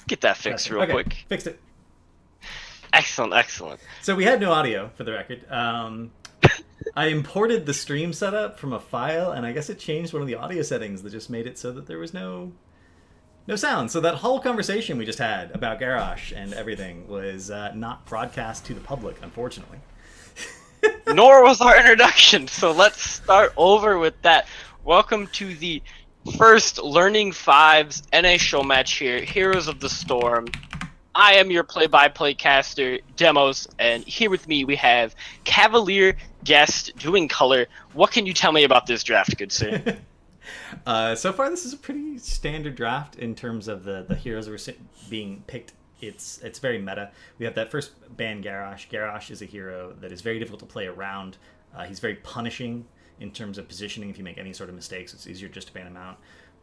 Get that fixed real Okay, quick. fixed it. Excellent, excellent. So we had no audio for the record. I imported the stream setup from a file, and I guess it changed one of the audio settings that just made it so that there was no sound. So that whole conversation we just had about Garrosh and everything was not broadcast to the public, unfortunately. Nor was our introduction, so let's start over with that. Welcome to the first Learning Fives NA Showmatch here, Heroes of the Storm. I am your play-by-play caster, Demos, and here with me we have Cavalier Guest doing color. What can you tell me about this draft, good sir? So far, this is a pretty standard draft in terms of the heroes that are being picked. It's very meta. We have that first ban Garrosh. Garrosh is a hero that is very difficult to play around. He's very punishing in terms of positioning. If you make any sort of mistakes, it's easier just to ban him out.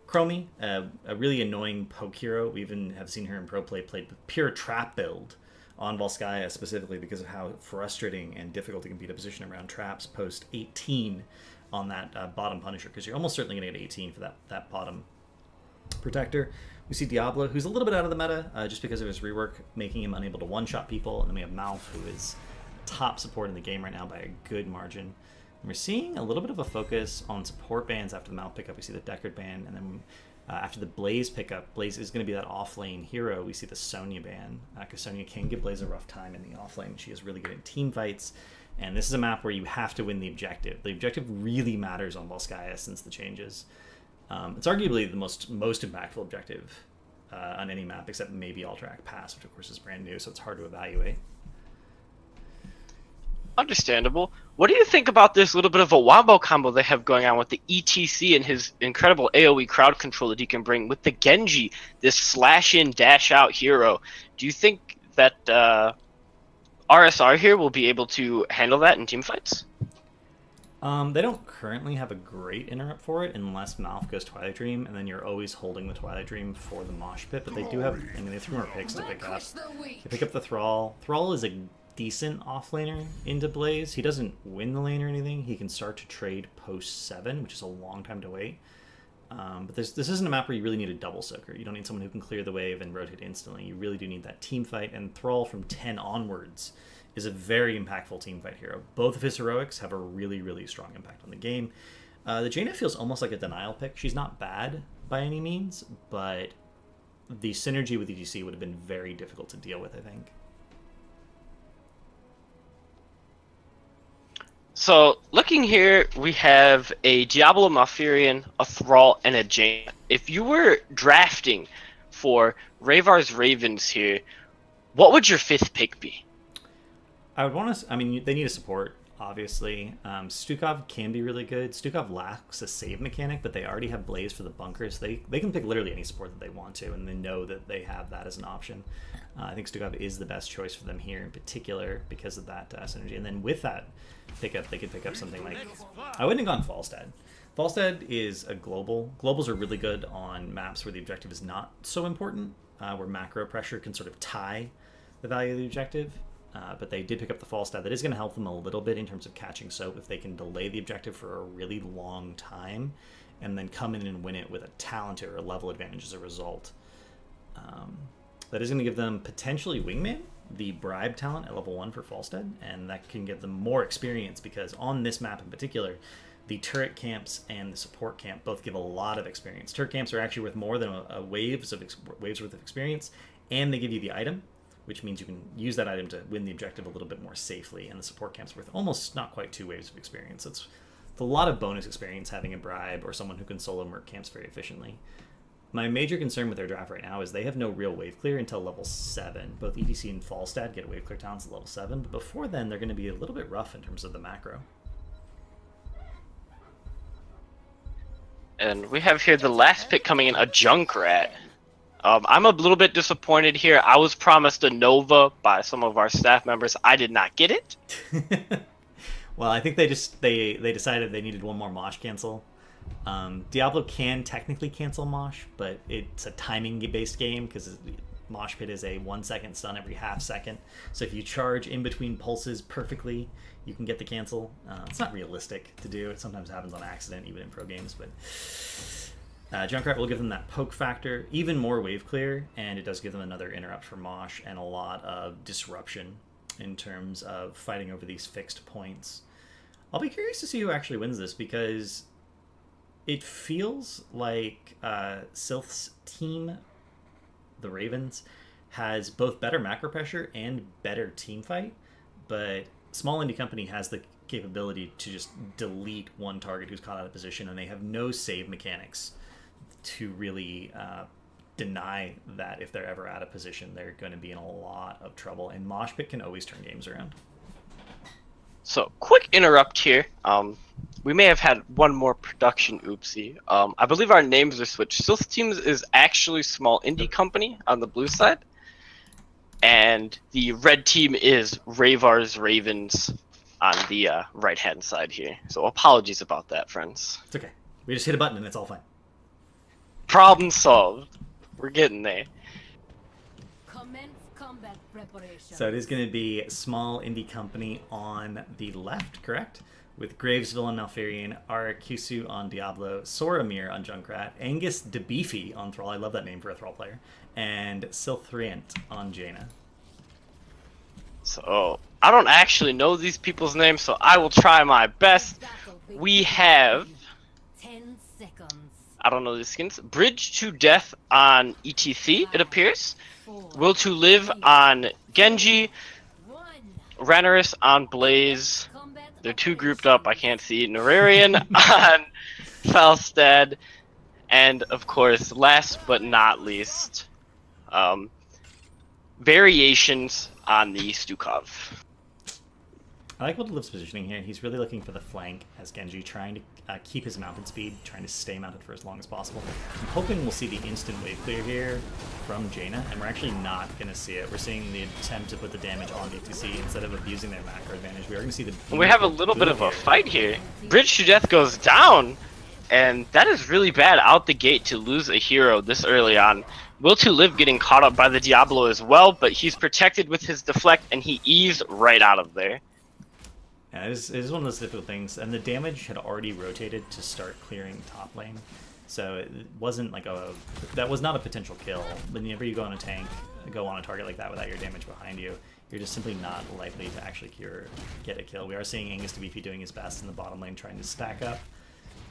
Chromie, a really annoying poke hero. We even have seen her in pro play played with pure trap build on Volskaya specifically because of how frustrating and difficult it can be to position around traps post 18 on that bottom Punisher, because you're almost certainly going to get 18 for that bottom Protector. We see Diablo, who's a little bit out of the meta just because of his rework, making him unable to one-shot people. And then we have Malf, who is top support in the game right now by a good margin. And we're seeing a little bit of a focus on support bans after the Malf pickup. We see the Deckard ban, and then after the Blaze pickup, Blaze is going to be that off-lane hero. We see the Sonya ban, because Sonya can give Blaze a rough time in the off-lane. She is really good in team fights. And this is a map where you have to win the objective. The objective really matters on Volskaya since the changes. It's arguably the most impactful objective on any map, except maybe Alterac Pass, which of course is brand new, so it's hard to evaluate. Understandable. What do you think about this little bit of a wombo combo they have going on with the ETC and his incredible AoE crowd control that he can bring with the Genji, this slash in, dash out hero? Do you think that RSR here will be able to handle that in team fights? They don't currently have a great interrupt for it unless Malf goes Twilight Dream, and then you're always holding the Twilight Dream for the Mosh Pit, but they do have, I mean, they have 3 more picks to pick up. They pick up the Thrall. Thrall is a decent offlaner into Blaze. He doesn't win the lane or anything. He can start to trade post 7, which is a long time to wait. But this isn't a map where you really need a double soaker. You don't need someone who can clear the wave and rotate instantly. You really do need that team fight, and Thrall from 10 onwards is a very impactful team fight hero. Both of his heroics have a really, really strong impact on the game. The Jaina feels almost like a denial pick. She's not bad by any means, but the synergy with EGC would have been very difficult to deal with, I think. So, looking here, we have a Diablo Malfurion, a Thrall, and a Jaina. If you were drafting for Raevar's Ravens here, what would your 5th pick be? I would want to. I mean, they need a support, obviously. Stukov can be really good. Stukov lacks a save mechanic, but they already have Blaze for the bunkers. They can pick literally any support that they want to, and they know that they have that as an option. I think Stukov is the best choice for them here in particular because of that synergy. And then with that pickup, they could pick up something like, I wouldn't have gone Falstad. Falstad is a global. Globals are really good on maps where the objective is not so important, where macro pressure can sort of tie the value of the objective. But they did pick up the Falstad. That is going to help them a little bit in terms of catching soap if they can delay the objective for a really long time and then come in and win it with a talent or a level advantage as a result. That is going to give them potentially Wingman, the bribe talent at level 1 for Falstad, and that can give them more experience because on this map in particular, the turret camps and the support camp both give a lot of experience. Turret camps are actually worth more than a waves worth of experience, and they give you the item, which means you can use that item to win the objective a little bit more safely, and the support camp's worth almost not quite 2 waves of experience. It's a lot of bonus experience having a bribe or someone who can solo merc camps very efficiently. My major concern with their draft right now is they have no real wave clear until level 7. Both ETC and Falstad get wave clear talents at level 7, but before then they're going to be a little bit rough in terms of the macro. And we have here the last pick coming in, a Junkrat. I'm a little bit disappointed here. I was promised a Nova by some of our staff members. I did not get it. Well, I think they decided they needed one more Mosh cancel. Diablo can technically cancel Mosh, but it's a timing-based game because Mosh Pit is a 1-second stun every half second. So if you charge in between pulses perfectly, you can get the cancel. It's not realistic to do. It sometimes happens on accident, even in pro games, but Junkrat will give them that poke factor, even more wave clear, and it does give them another interrupt for Mosh and a lot of disruption in terms of fighting over these fixed points. I'll be curious to see who actually wins this because it feels like Sylph's team, the Ravens, has both better macro pressure and better team fight, but Small Indie Company has the capability to just delete one target who's caught out of position, and they have no save mechanics to really deny that if they're ever out of position, they're going to be in a lot of trouble. And Mosh Pit can always turn games around. So, quick interrupt here. We may have had one more production oopsie. I believe our names are switched. Sylph's Teams is actually Small Indie Company on the blue side, and the red team is Raevar's Ravens on the right-hand side here. So apologies about that, friends. It's okay. We just hit a button and it's all fine. Problem solved. We're getting there. So it is going to be Small Indie Company on the left, correct? With Gravesville on Malfurion, Arakusu on Diablo, Soramir on Junkrat, Angus DeBeefy on Thrall, I love that name for a Thrall player, and Silthrient on Jaina. So, I don't actually know these people's names, so I will try my best. We have... 10 seconds. I don't know these skins. Bridge to Death on ETC, it appears. Will to Live on Genji. Ranaris on Blaze. They're two grouped up, I can't see. Nerarian on Falstad. And, of course, last but not least, variations on the Stukov. I like Will to Live's positioning here. He's really looking for the flank as Genji, trying to keep his mounted speed, trying to stay mounted for as long as possible. I'm hoping we'll see the instant wave clear here from Jaina, and we're actually not going to see it. We're seeing the attempt to put the damage on the ETC instead of abusing their macro advantage. We are going to see the... We have a little bit of a fight here. Bridge to Death goes down, and that is really bad out the gate to lose a hero this early on. Will to Live getting caught up by the Diablo as well, but he's protected with his deflect, and he eased right out of there. Yeah, it is one of those difficult things, and the damage had already rotated to start clearing top lane, so it wasn't like that was not a potential kill. Whenever you go on a tank, go on a target like that without your damage behind you, you're just simply not likely to actually get a kill. We are seeing Angus DeBeefy doing his best in the bottom lane, trying to stack up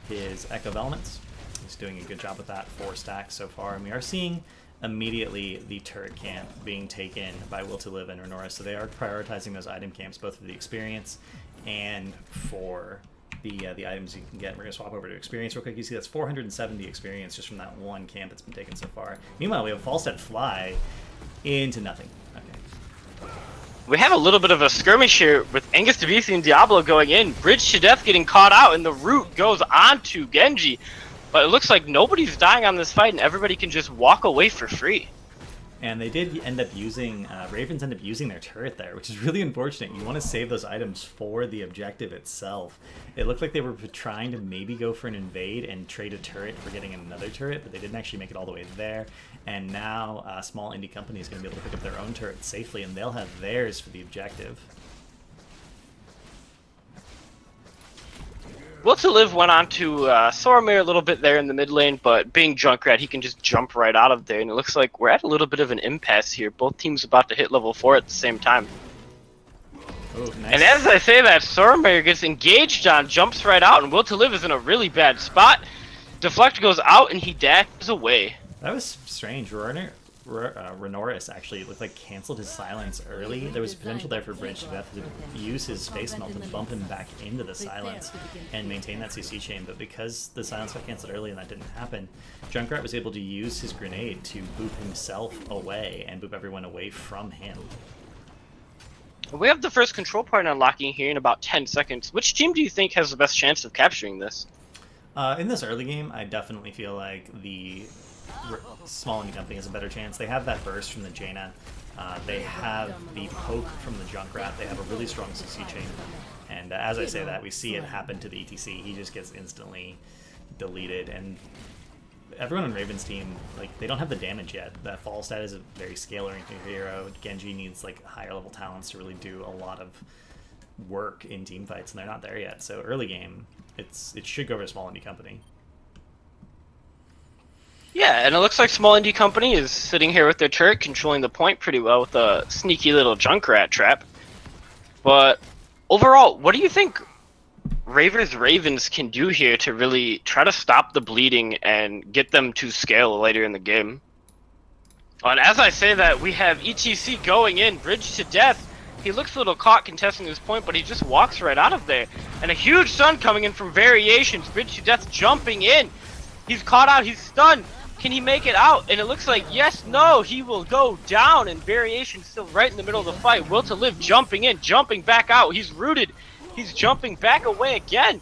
his Echo of Elements. He's doing a good job with that, 4 stacks so far, and we are seeing immediately the turret camp being taken by Will to Live and Renora, so they are prioritizing those item camps both for the experience and for the items you can get. We're going to swap over to experience real quick. You see that's 470 experience just from that one camp that's been taken so far. Meanwhile, we have Falstad fly into nothing. Okay. We have a little bit of a skirmish here with Angus DeBeefy and Diablo going in. Bridge to Death getting caught out, and the root goes on to Genji. But it looks like nobody's dying on this fight, and everybody can just walk away for free. And they did end up using, Ravens end up using their turret there, which is really unfortunate. You want to save those items for the objective itself. It looked like they were trying to maybe go for an invade and trade a turret for getting another turret, but they didn't actually make it all the way there. And now Small Indie Company is going to be able to pick up their own turret safely, and they'll have theirs for the objective. Will to Live went on to Soramir a little bit there in the mid lane, but being Junkrat, he can just jump right out of there, and it looks like we're at a little bit of an impasse here. Both teams about to hit level 4 at the same time. Oh, nice. And as I say that, Soramir gets engaged on, jumps right out, and Will to Live is in a really bad spot. Deflect goes out, and he dashes away. That was strange. Renoris actually looked like canceled his silence early. There was potential there for Bridge to Death to use his face melt and bump him back into the silence and maintain that CC chain, but because the silence got canceled early and that didn't happen, Junkrat was able to use his grenade to boop himself away and boop everyone away from him. We have the first control point unlocking here in about 10 seconds. Which team do you think has the best chance of capturing this? In this early game, I definitely feel like the Small Indie Company has a better chance. They have that burst from the Jaina. They have the poke from the Junkrat. They have a really strong CC chain. And as I say that, we see it happen to the ETC. He just gets instantly deleted. And everyone on Raven's team, like, they don't have the damage yet. That Falstad is a very scale-oriented hero. Genji needs like higher level talents to really do a lot of work in team fights, and they're not there yet. So early game, it should go over to Small Indie Company. Yeah, and it looks like Small Indie Company is sitting here with their turret, controlling the point pretty well with a sneaky little Junkrat trap. But overall, what do you think Raver's Ravens can do here to really try to stop the bleeding and get them to scale later in the game? And as I say that, we have ETC going in, bridge to death. He looks a little caught contesting this point, but he just walks right out of there. And a huge stun coming in from Variations, bridge to death jumping in. He's caught out, he's stunned. Can he make it out? And it looks like yes, no, he will go down. And Variations still right in the middle of the fight. Will to Live jumping in, jumping back out. He's rooted. He's jumping back away again.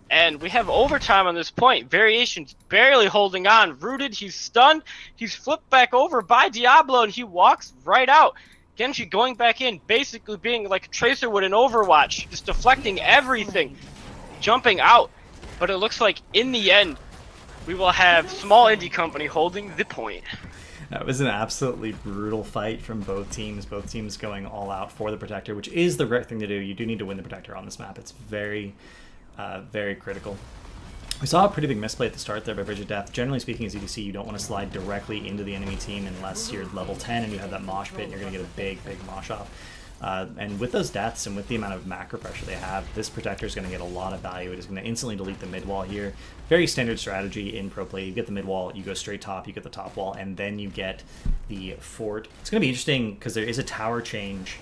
And we have overtime on this point. Variations barely holding on. Rooted, he's stunned. He's flipped back over by Diablo, and he walks right out. Genji going back in, basically being like a Tracer would in Overwatch, just deflecting everything, jumping out. But it looks like in the end, we will have Small Indie Company holding the point. That was an absolutely brutal fight from both teams. Both teams going all out for the Protector, which is the right thing to do. You do need to win the Protector on this map. It's very critical. We saw a pretty big misplay at the start there by Bridge of Death. Generally speaking, as EDC, you don't want to slide directly into the enemy team unless you're level 10 and you have that mosh pit and you're going to get a big mosh off. And with those deaths and with the amount of macro pressure they have, this Protector is going to get a lot of value. It is going to instantly delete the mid wall here. Very standard strategy in pro play. You get the mid wall, you go straight top, you get the top wall, and then you get the fort. It's going to be interesting because there is a tower change.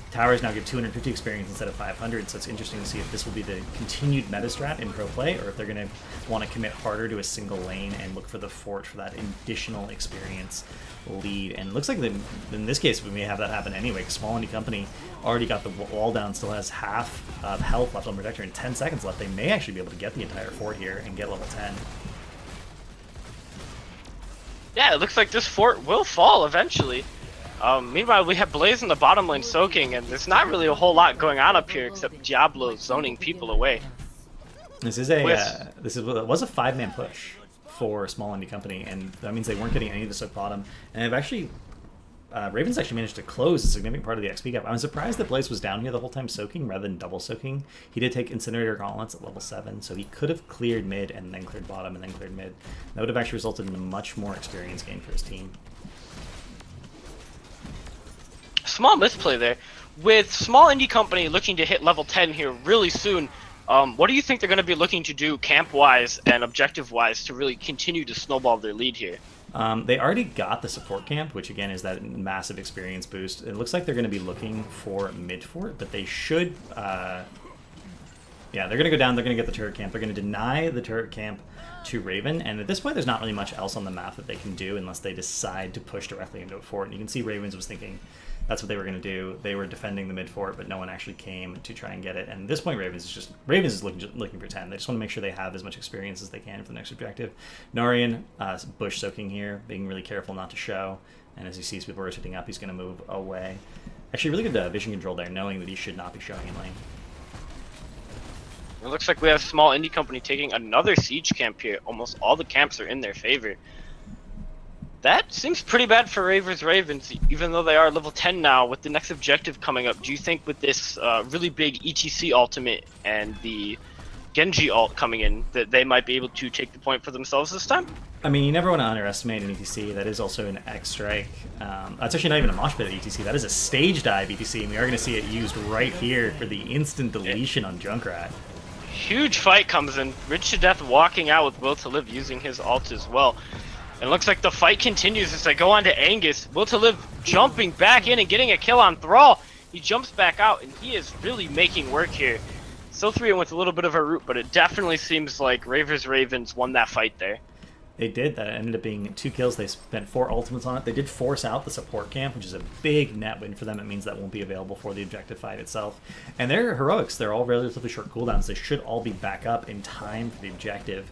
Towers now give 250 experience instead of 500, so it's interesting to see if this will be the continued meta strat in pro play, or if they're going to want to commit harder to a single lane and look for the fort for that additional experience lead. And it looks like in this case we may have that happen anyway, because Small Indie Company already got the wall down, still has half health left on Protector and 10 seconds left. They may actually be able to get the entire fort here and get level 10. Yeah, it looks like this fort will fall eventually. Meanwhile, we have Blaze in the bottom lane soaking, and there's not really a whole lot going on up here except Diablo zoning people away. This is a it was a 5-man push for Small Indie Company, and that means they weren't getting any of the soak bottom. And they've actually Ravens actually managed to close a significant part of the XP gap. I'm surprised that Blaze was down here the whole time soaking rather than double soaking. He did take Incinerator Gauntlets at level 7, so he could have cleared mid and then cleared bottom and then cleared mid. That would have actually resulted in a much more experience gain for his team. Small misplay there. With Small Indie Company looking to hit level 10 here really soon, what do you think they're going to be looking to do camp-wise and objective-wise to really continue to snowball their lead here? They already got the support camp, which again is that massive experience boost. It looks like they're going to be looking for mid fort, but they should... yeah, they're going to go down, they're going to get the turret camp. They're going to deny the turret camp to Raven, and at this point there's not really much else on the map that they can do unless they decide to push directly into a fort. And you can see Ravens was thinking that's what they were going to do. They were defending the mid fort, but no one actually came to try and get it. And at this point, Ravens is looking for 10. They just want to make sure they have as much experience as they can for the next objective. Norian, bush soaking here, being really careful not to show. And as he sees people rotating up, he's going to move away. Actually, really good vision control there, knowing that he should not be showing in lane. It looks like we have Small Indie Company taking another siege camp here. Almost all the camps are in their favor. That seems pretty bad for Raver's Ravens, even though they are level 10 now. With the next objective coming up, do you think with this really big ETC ultimate and the Genji ult coming in, that they might be able to take the point for themselves this time? I mean, you never want to underestimate an ETC. That is also an X strike. That's actually not even a mosh pit ETC. That is a stage dive ETC, and we are going to see it used right here for the instant deletion on Junkrat. Huge fight comes in. Rich to Death walking out with Will to Live using his ult as well. And it looks like the fight continues as they go on to Angus. Will to Live jumping back in and getting a kill on Thrall. He jumps back out, and he is really making work here. Still 3-1 with a little bit of a root, but it definitely seems like Raver's Ravens won that fight there. They did. That ended up being 2 kills. They spent 4 ultimates on it. They did force out the support camp, which is a big net win for them. It means that won't be available for the objective fight itself. And they're heroics. They're all relatively short cooldowns. They should all be back up in time for the objective.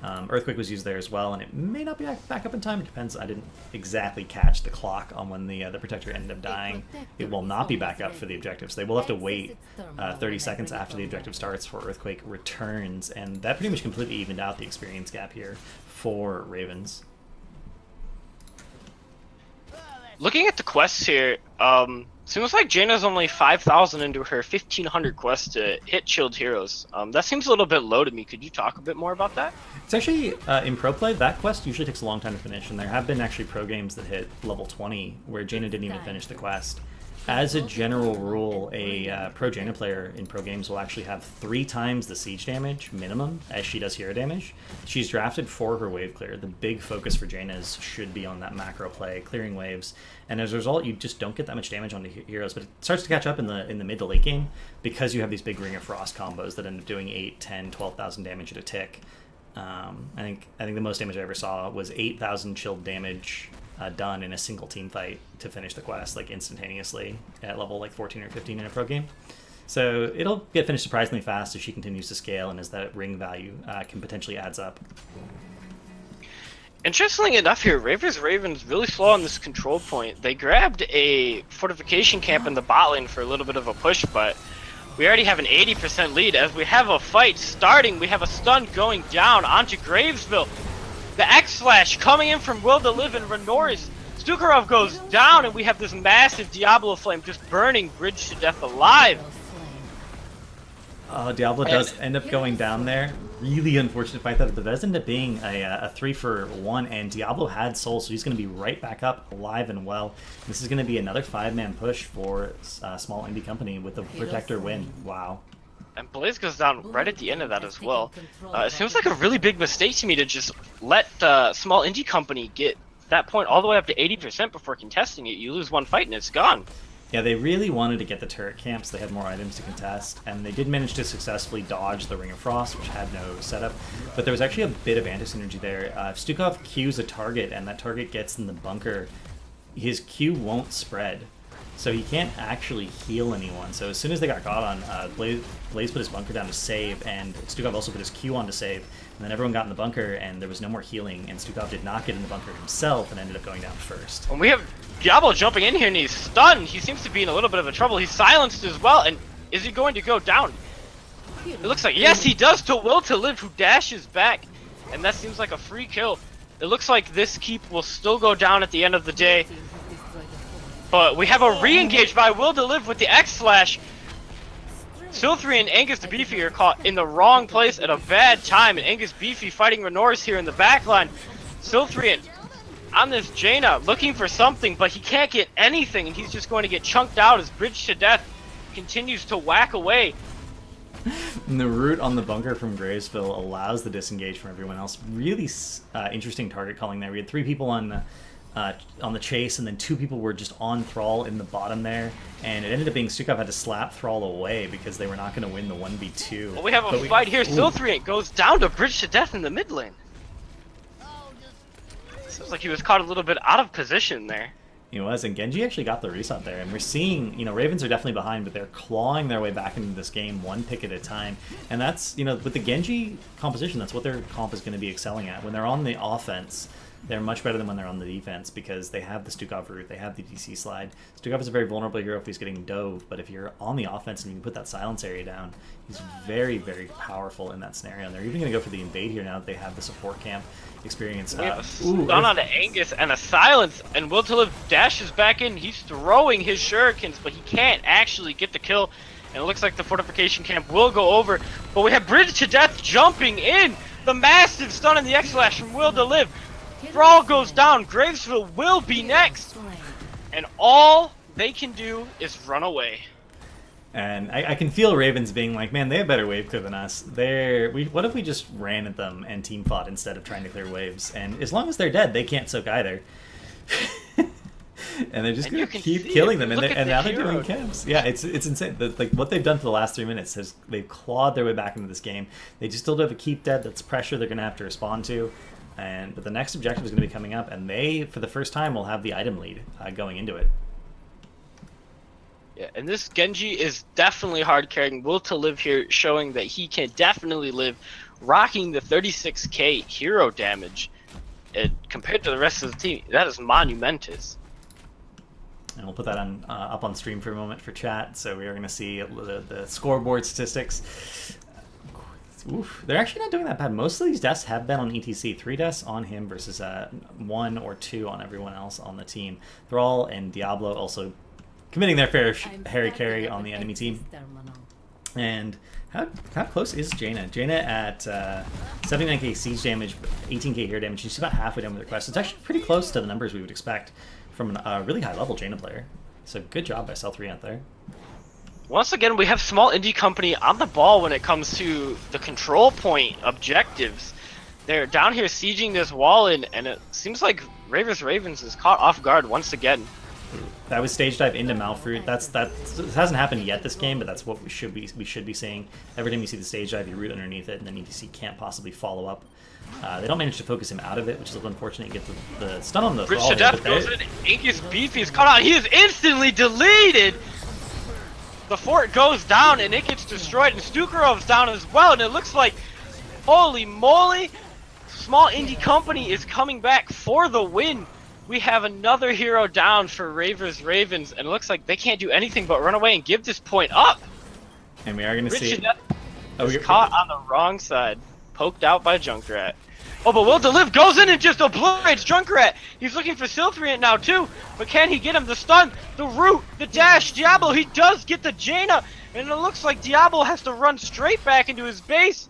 Earthquake was used there as well, and it may not be back up in time. It depends. I didn't exactly catch the clock on when the Protector ended up dying. It will not be back up for the objectives. They will have to wait 30 seconds after the objective starts for Earthquake returns, and that pretty much completely evened out the experience gap here for Ravens. Looking at the quests here, Seems like Jaina's only 5,000 into her 1,500 quest to hit Chilled Heroes. That seems a little bit low to me. Could you talk a bit more about that? It's actually, in pro play, that quest usually takes a long time to finish, and there have been actually pro games that hit level 20 where Jaina didn't even finish the quest. As a general rule, a pro Jaina player in pro games will actually have 3 times the siege damage minimum as she does hero damage. She's drafted for her wave clear. The big focus for Jainas should be on that macro play, clearing waves, and as a result, you just don't get that much damage onto heroes. But it starts to catch up in the mid to late game because you have these big Ring of Frost combos that end up doing 8, 10, 12,000 damage at a tick. I think the most damage I ever saw was 8,000 chilled damage done in a single team fight to finish the quest like instantaneously at level like 14 or 15 in a pro game. So it'll get finished surprisingly fast as she continues to scale and as that ring value can potentially adds up. Interestingly enough here, Raver's Raven's really slow on this control point. They grabbed a fortification camp in the bot lane for a little bit of a push, but we already have an 80% lead. As we have a fight starting, we have a stun going down onto Gravesville. The X-Slash coming in from Will to Live and Renoris. Stukharov goes down, and we have this massive Diablo Flame just burning Bridge to death alive. Diablo does end up going down there. Really unfortunate fight that, but that does end up being a 3-for-1, and Diablo had soul, so he's going to be right back up, alive and well. This is going to be another 5-man push for small indie company with a Protector win. Wow. And Blaze goes down right at the end of that as well. It seems like a really big mistake to me to just let small indie company get that point all the way up to 80% before contesting it. You lose one fight and it's gone. Yeah, they really wanted to get the turret camps. They had more items to contest, and they did manage to successfully dodge the Ring of Frost, which had no setup. But there was actually a bit of anti-synergy there. If Stukov Qs a target and that target gets in the bunker, his Q won't spread. So he can't actually heal anyone. So as soon as they got caught on, Blaze put his bunker down to save, and Stukov also put his Q on to save. And then everyone got in the bunker, and there was no more healing, and Stukov did not get in the bunker himself and ended up going down first. And we have Diablo jumping in here, and he's stunned. He seems to be in a little bit of a trouble. He's silenced as well, and is he going to go down? It looks like, yes, he does to Will to Live, who dashes back, and that seems like a free kill. It looks like this keep will still go down at the end of the day. But we have a re-engage by Will to Live with the X-Slash. Silthri and Angus the Beefy are caught in the wrong place at a bad time, and Angus Beefy fighting Renoris here in the backline. Silthri on this Jaina looking for something, but he can't get anything, and he's just going to get chunked out as Bridge to Death continues to whack away. And the route on the bunker from Gravesville allows the disengage from everyone else. Really interesting target calling there. We had 3 people on the chase, and then 2 people were just on Thrall in the bottom there, and it ended up being Stukov had to slap Thrall away because they were not going to win the 1v2. Well, we have a fight here. Silthri goes down to Bridge to Death in the mid lane. Seems like he was caught a little bit out of position there. He was, and Genji actually got the reset there, and we're seeing, Ravens are definitely behind, but they're clawing their way back into this game one pick at a time, and that's, with the Genji composition, that's what their comp is going to be excelling at. When they're on the offense, they're much better than when they're on the defense because they have the Stukov route, they have the DC slide. Stukov is a very vulnerable hero if he's getting dove, but if you're on the offense and you can put that silence area down, he's very, very powerful in that scenario. And they're even going to go for the invade here now that they have the support camp experience. We have a stun onto Angus and a silence, and Will to Live dashes back in. He's throwing his shurikens, but he can't actually get the kill. And it looks like the fortification camp will go over, but we have Bridge to Death jumping in. The massive stun and the X-Slash from Will to Live. Thrall goes down. Gravesville will be next. And all they can do is run away. And I can feel Ravens being like, man, they have better wave clear than us. What if we just ran at them and team fought instead of trying to clear waves? And as long as they're dead, they can't soak either. And they're just going to keep killing them. And now they're doing camps. Yeah, it's insane. Like what they've done for the last 3 minutes is they've clawed their way back into this game. They just still have a keep dead. That's pressure they're going to have to respond to. But the next objective is going to be coming up, and they, for the first time, will have the item lead going into it. Yeah, and this Genji is definitely hard carrying. Will to Live here, showing that he can definitely live, rocking the 36k hero damage. Compared to the rest of the team, that is monumentous. And we'll put that on up on stream for a moment for chat. So we are going to see the scoreboard statistics. Oof, they're actually not doing that bad. Most of these deaths have been on ETC. 3 deaths on him versus 1 or 2 on everyone else on the team. Thrall and Diablo also committing their fair I'm Harry stuck carry in on the enemy team. terminal. And how close is Jaina? Jaina at 79k siege damage, 18k hair damage. She's about halfway done with her quest. It's actually pretty close to the numbers we would expect from a really high level Jaina player. So good job by Cell3 out there. Once again, we have small indie company on the ball when it comes to the control point objectives. They're down here sieging this wall in, and it seems like Raevar's Ravens is caught off guard once again. That was stage dive into Malfruit. That hasn't happened yet this game, but that's what we should be seeing. Every time you see the stage dive, you root underneath it, and then ETC can't possibly follow up. They don't manage to focus him out of it, which is a little unfortunate. You get the stun on the Bridge thrall to here, death but goes in. Aegis Beefy is caught out. He is instantly deleted. The fort goes down and it gets destroyed, and Stukarov's down as well. And it looks like, holy moly, small indie company is coming back for the win. We have another hero down for Raevar's Ravens, and it looks like they can't do anything but run away and give this point up. and we are going to see. Bridge to death Oh, is caught on the wrong side, poked out by Junkrat. Oh, but Will to Live goes in and just obliterates Junkrat. He's looking for Silthriant now too, but can he get him? The stun, the root, the dash, Diablo, he does get the Jaina, and it looks like Diablo has to run straight back into his base.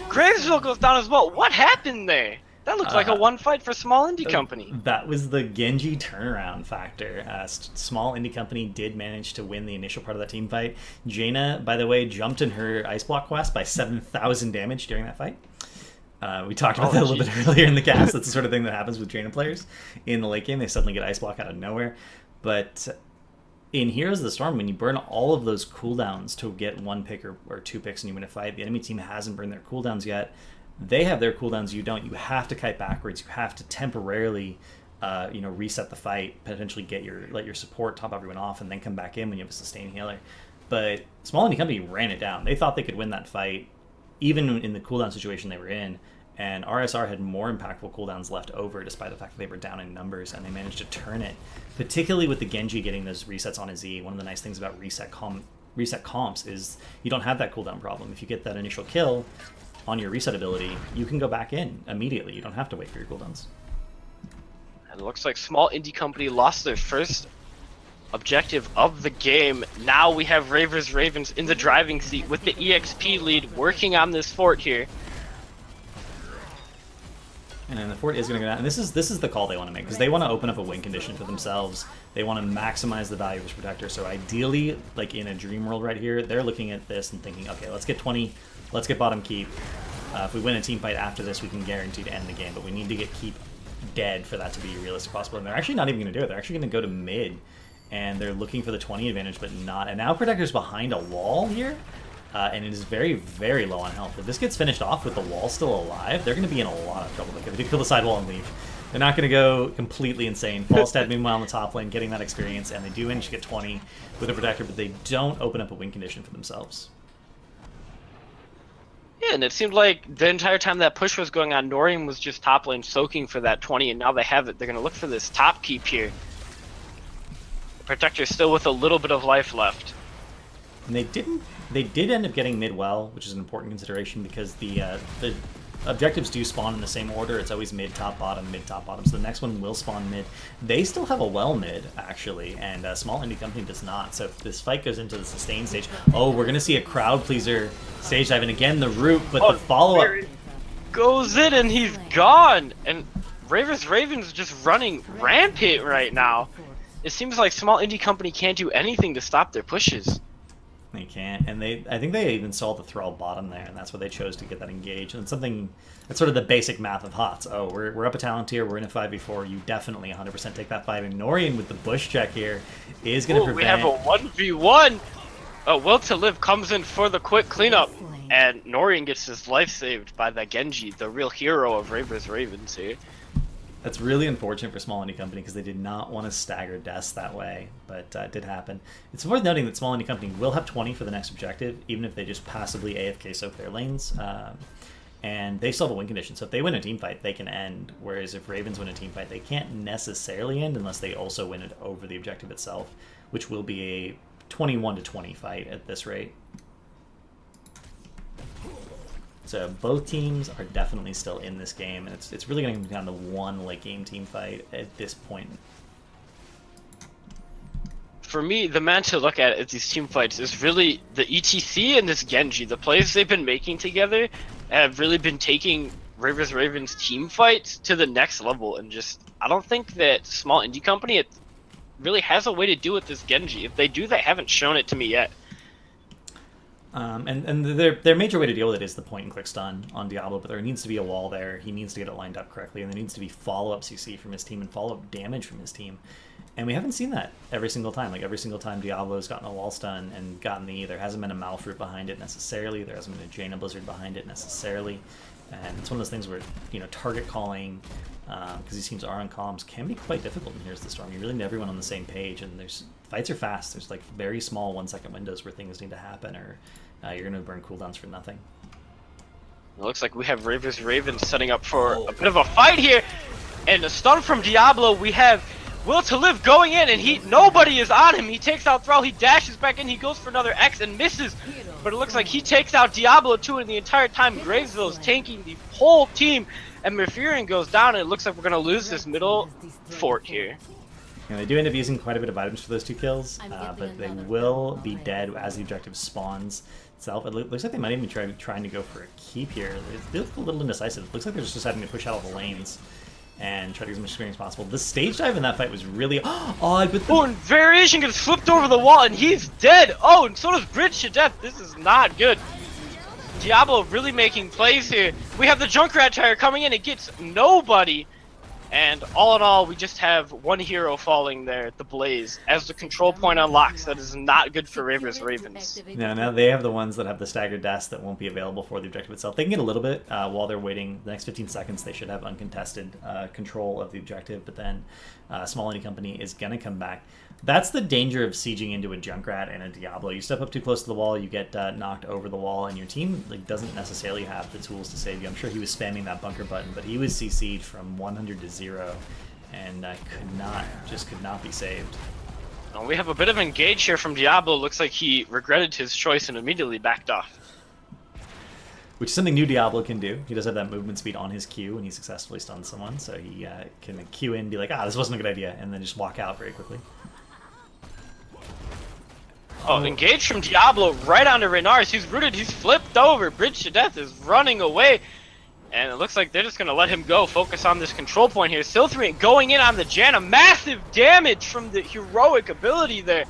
Gravesville goes down as well. What happened there? That looks like a one fight for small indie company. That was the Genji turnaround factor. Small indie company did manage to win the initial part of that team fight. Jaina, by the way, jumped in her Ice Block quest by 7,000 damage during that fight. We talked about that a little bit earlier in the cast. That's the sort of thing that happens with Jaina players in the late game. They suddenly get Ice Block out of nowhere. But in Heroes of the Storm, when you burn all of those cooldowns to get one pick or two picks and you win a fight, the enemy team hasn't burned their cooldowns yet. They have their cooldowns, you don't. You have to kite backwards. You have to temporarily, reset the fight, potentially let your support top everyone off, and then come back in when you have a sustain healer. But Small Indie Company ran it down. They thought they could win that fight, even in the cooldown situation they were in. And RSR had more impactful cooldowns left over, despite the fact that they were down in numbers, and they managed to turn it. Particularly with the Genji getting those resets on his E. One of the nice things about reset comps is you don't have that cooldown problem. If you get that initial kill on your reset ability, you can go back in immediately. You don't have to wait for your cooldowns. And it looks like small indie company lost their first objective of the game. Now we have Raevar's Ravens in the driving seat with the EXP lead working on this fort here. And then the fort is going to go down. And this is the call they want to make, because they want to open up a win condition for themselves. They want to maximize the value of this protector. So ideally, like in a dream world right here, they're looking at this and thinking, okay, let's get 20, let's get bottom keep. If we win a team fight after this, we can guarantee to end the game. But we need to get keep dead for that to be realistic possible. And they're actually not even going to do it. They're actually going to go to mid. And they're looking for the 20 advantage, but not. And now protector's behind a wall here. And it is very, very low on health. If this gets finished off with the wall still alive, they're going to be in a lot of trouble. Like, if they kill the sidewall and leave, they're not going to go completely insane. Falstad, meanwhile, on the top lane, getting that experience, and they do manage to get 20 with a protector, but they don't open up a win condition for themselves. Yeah, and it seemed like the entire time that push was going on, Norian was just top lane soaking for that 20, and now they have it. They're going to look for this top keep here. The protector's still with a little bit of life left. And they did end up getting mid well, which is an important consideration, because the objectives do spawn in the same order. It's always mid, top, bottom, mid, top, bottom. So the next one will spawn mid. They still have a well mid, actually, and Small Indie Company does not. So if this fight goes into the sustain stage, oh, we're going to see a crowd pleaser stage dive. And again, the root, but the follow-up goes in and he's gone. And Raevar's Ravens just running rampant right now. It seems like Small Indie Company can't do anything to stop their pushes. They can't, and I think they even saw the Thrall bottom there, and that's why they chose to get that engaged. And it's something that's sort of the basic math of HotS. Oh, we're up a talent tier, we're in a 5v4, you definitely 100% take that fight. And Norian with the bush check here is going to prevent... We have a 1v1! Will to Live comes in for the quick cleanup, and Norian gets his life saved by the Genji, the real hero of Raevar's Ravens here. That's really unfortunate for Small Indie Company, because they did not want to stagger deaths that way, but it did happen. It's worth noting that Small Indie Company will have 20 for the next objective, even if they just passively AFK soak their lanes, and they still have a win condition. So if they win a team fight, they can end, whereas if Ravens win a team fight, they can't necessarily end unless they also win it over the objective itself, which will be a 21-20 fight at this rate. So both teams are definitely still in this game, and it's really going to come down to one late game team fight at this point. for me, the man to look at these team fights is really the ETC and this Genji. The plays they've been making together have really been taking Rivers Ravens team fights to the next level, and just I don't think that small indie company it really has a way to do with this Genji. If they do, they haven't shown it to me yet. And their major way to deal with it is the point and click stun on Diablo, but there needs to be a wall there. He needs to get it lined up correctly, and there needs to be follow-up CC from his team and follow-up damage from his team. And we haven't seen that every single time. Like, every single time Diablo's gotten a wall stun and gotten the... There hasn't been a Malfruit behind it necessarily. There hasn't been a Jaina Blizzard behind it necessarily. And it's one of those things where, you know, target calling, because these teams are on comms, can be quite difficult in Here's the Storm. You really need everyone on the same page, and fights are fast. There's, like, very small 1-second windows where things need to happen, or you're going to burn cooldowns for nothing. It looks like we have Rivers Ravens setting up for a bit of a fight here, and a stun from Diablo. We have Will to Live going in, and nobody is on him. He takes out Thrall, he dashes back in, he goes for another X and misses, but it looks like he takes out Diablo too, and the entire time Gravesville is tanking the whole team, and Mephirin goes down, and it looks like we're going to lose this middle fort here. You know, they do end up using quite a bit of items for those 2 kills, but they will be dead as the objective spawns itself. It looks like they might even be trying to go for a keep here. They look a little indecisive. It looks like they're just deciding to push out all the lanes and try to get as much experience as possible. The stage dive in that fight was really odd. But and Variation gets flipped over the wall, and he's dead. Oh, and so does Bridge to Death. This is not good. Diablo really making plays here. We have the Junkrat tire coming in. It gets nobody. And all in all, we just have one hero falling there at the Blaze as the control point unlocks. That is not good for Rivers Ravens. No, now they have the ones that have the staggered deaths that won't be available for the objective itself. They can get a little bit while they're waiting. The next 15 seconds, they should have uncontested control of the objective, but then Small Indie Company is going to come back. That's the danger of sieging into a Junkrat and a Diablo. You step up too close to the wall, you get knocked over the wall, and your team doesn't necessarily have the tools to save you. I'm sure he was spamming that bunker button, but he was CC'd from 100 to 0, and could not be saved. And we have a bit of engage here from Diablo. Looks like he regretted his choice and immediately backed off. Which is something new Diablo can do. He does have that movement speed on his Q when he successfully stuns someone, so he can Q in and be like, this wasn't a good idea, and then just walk out very quickly. Oh, engage from Diablo right onto Reynars. He's rooted, he's flipped over. Bridge to Death is running away. And it looks like they're just going to let him go. Focus on this control point here. Silthrian going in on the Janna. Massive damage from the heroic ability there.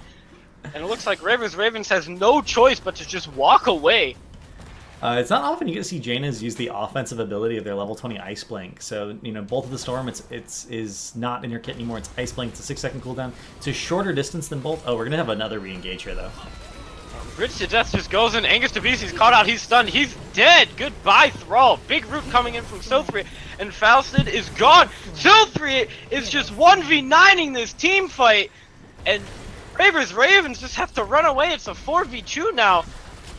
And it looks like Rivers Ravens has no choice but to just walk away. It's not often you get to see Jaina's use the offensive ability of their level 20 Ice Blink. So, you know, Bolt of the Storm, is not in your kit anymore. It's Ice Blink. It's a 6-second cooldown. It's a shorter distance than Bolt. Oh, we're going to have another re-engage here, though. Bridge to Death just goes in. Angus Tabisi's caught out. He's stunned. He's dead. Goodbye, Thrall. Big root coming in from Silthrian. And Fausted is gone. Silthrian is just 1v9ing this team fight. And Rivers Ravens just have to run away. It's a 4v2 now.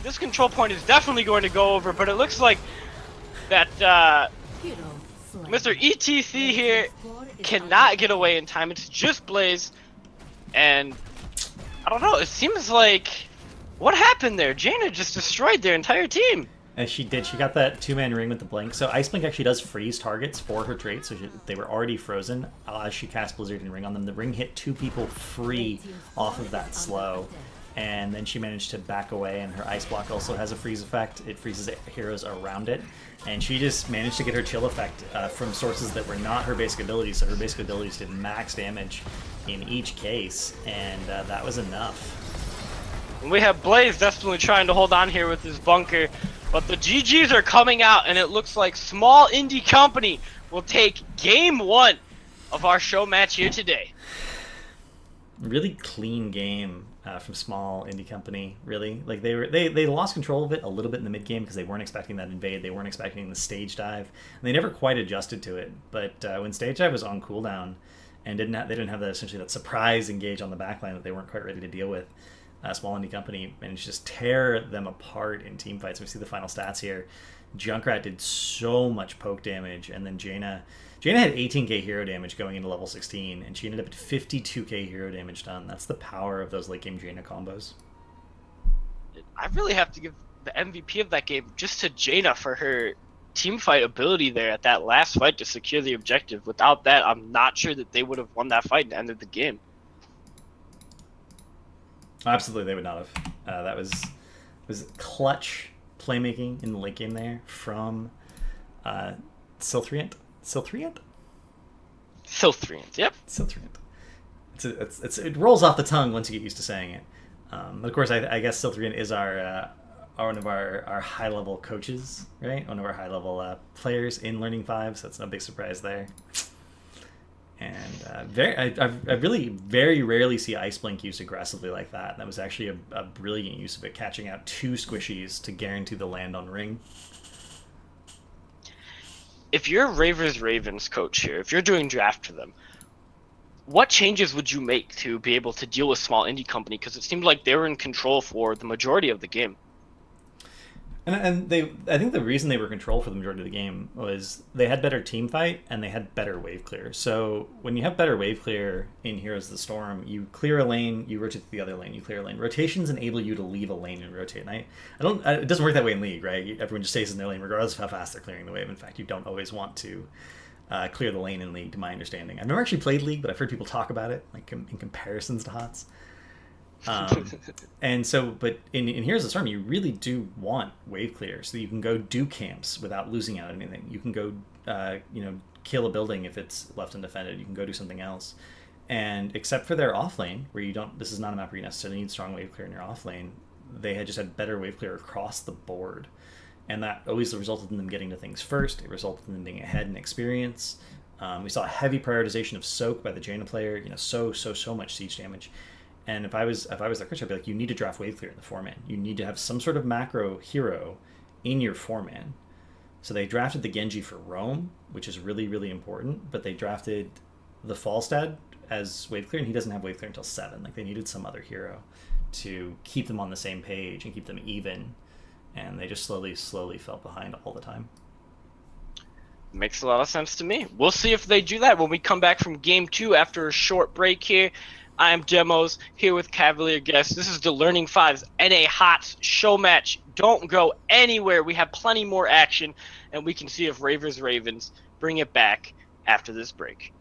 This control point is definitely going to go over, but it looks like that Mr. ETC here cannot get away in time. It's just Blaze, and I don't know, it seems like, what happened there? Jaina just destroyed their entire team. As she did, she got that 2-man ring with the blink. So Ice Blink actually does freeze targets for her trait, so they were already frozen as she cast Blizzard and Ring on them. The ring hit 2 people free off of that slow. And then she managed to back away, and her Ice Block also has a freeze effect. It freezes heroes around it. And she just managed to get her chill effect from sources that were not her basic abilities, so her basic abilities did max damage in each case, and that was enough. We have Blaze desperately trying to hold on here with his bunker, but the GGs are coming out, and it looks like Small Indie Company will take Game 1 of our show match here today. Really clean game from Small Indie Company, really. Like they lost control of it a little bit in the mid game because they weren't expecting that invade, they weren't expecting the stage dive, and they never quite adjusted to it. But when stage dive was on cooldown and they didn't have that essentially that surprise engage on the backline that they weren't quite ready to deal with, Small Indie Company managed to just tear them apart in team fights. We see the final stats here. Junkrat did so much poke damage, and then Jaina had 18k hero damage going into level 16, and she ended up at 52k hero damage done. That's the power of those late game Jaina combos. I really have to give the MVP of that game just to Jaina for her team fight ability there at that last fight to secure the objective. Without that, I'm not sure that they would have won that fight and ended the game. Absolutely, they would not have. That was clutch playmaking in the late game there from uh, Silthriant. Silthriant? Silthrians, yep. Silthriant. It rolls off the tongue once you get used to saying it. But of course, I guess Silthrian is our one of our high level coaches, right? One of our high level players in Learning Five, so that's no big surprise there. And I really very rarely see Ice Blink used aggressively like that. That was actually a brilliant use of it, catching out two squishies to guarantee the land on ring. If you're Ravers Ravens coach here, if you're doing draft for them, what changes would you make to be able to deal with small indie company? Because it seemed like they were in control for the majority of the game. And they, I think the reason they were in control for the majority of the game was they had better team fight and they had better wave clear. So when you have better wave clear in Heroes of the Storm, you clear a lane, you rotate to the other lane, you clear a lane. Rotations enable you to leave a lane and rotate. And I don't, it doesn't work that way in League, right? Everyone just stays in their lane regardless of how fast they're clearing the wave. In fact, you don't always want to clear the lane in League, to my understanding. I've never actually played League, but I've heard people talk about it, like in comparisons to HotS. Um, and so, but in Heroes of the Storm, you really do want wave clear so that you can go do camps without losing out on anything. You can go, kill a building if it's left undefended. You can go do something else. And except for their off lane, where you don't, this is not a map where you necessarily need strong wave clear in your off lane, they had just had better wave clear across the board. And that always resulted in them getting to things first. It resulted in them being ahead in experience. We saw a heavy prioritization of soak by the Jaina player. So much siege damage. And if I was their coach, I'd be like, you need to draft wave clear in the 4-man. You need to have some sort of macro hero in your 4-man. So they drafted the Genji for Roam, which is really, really important, but they drafted the Falstad as wave clear, and he doesn't have wave clear until 7. Like, they needed some other hero to keep them on the same page and keep them even, and they just slowly fell behind all the time. Makes a lot of sense to me. We'll see if they do that when we come back from game 2 after a short break here. I am Demos here with Cavalier Guest. This is the Learning Fives NA HotS show match. Don't go anywhere. We have plenty more action, and we can see if Ravers Ravens bring it back after this break.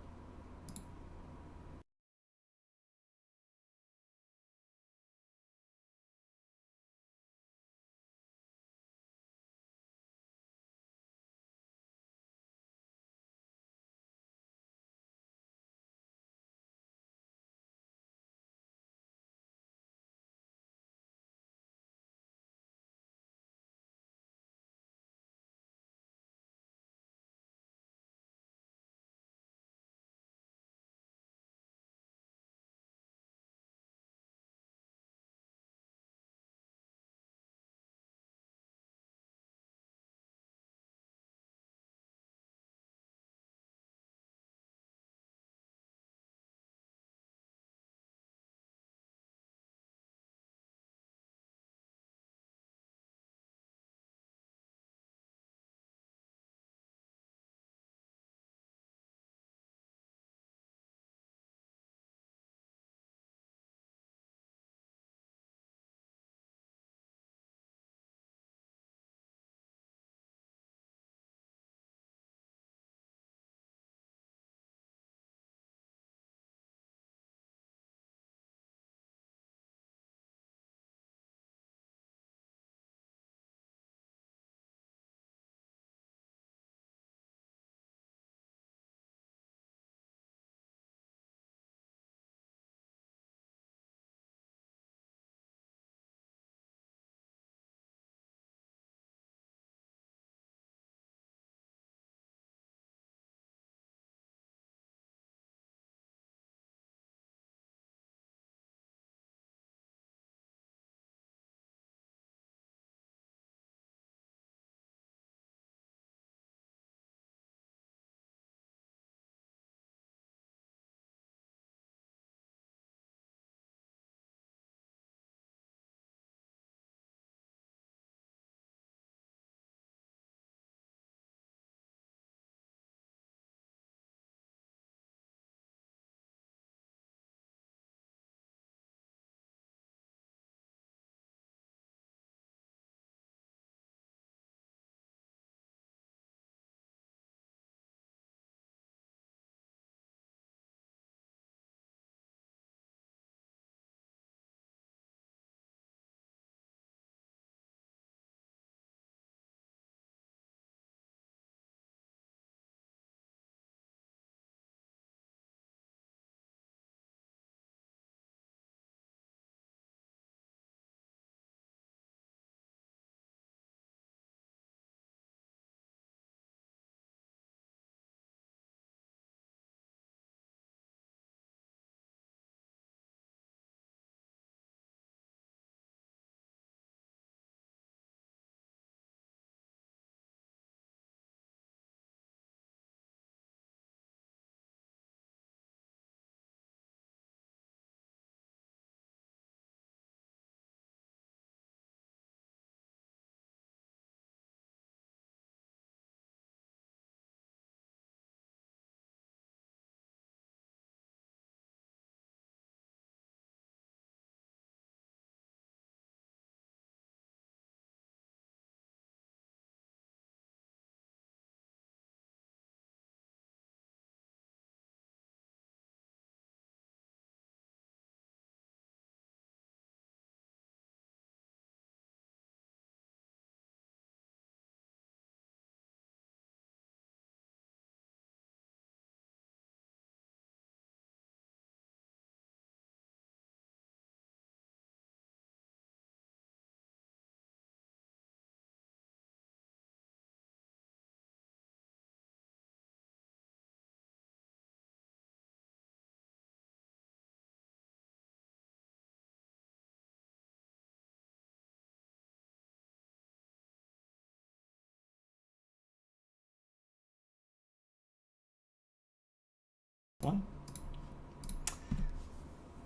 One.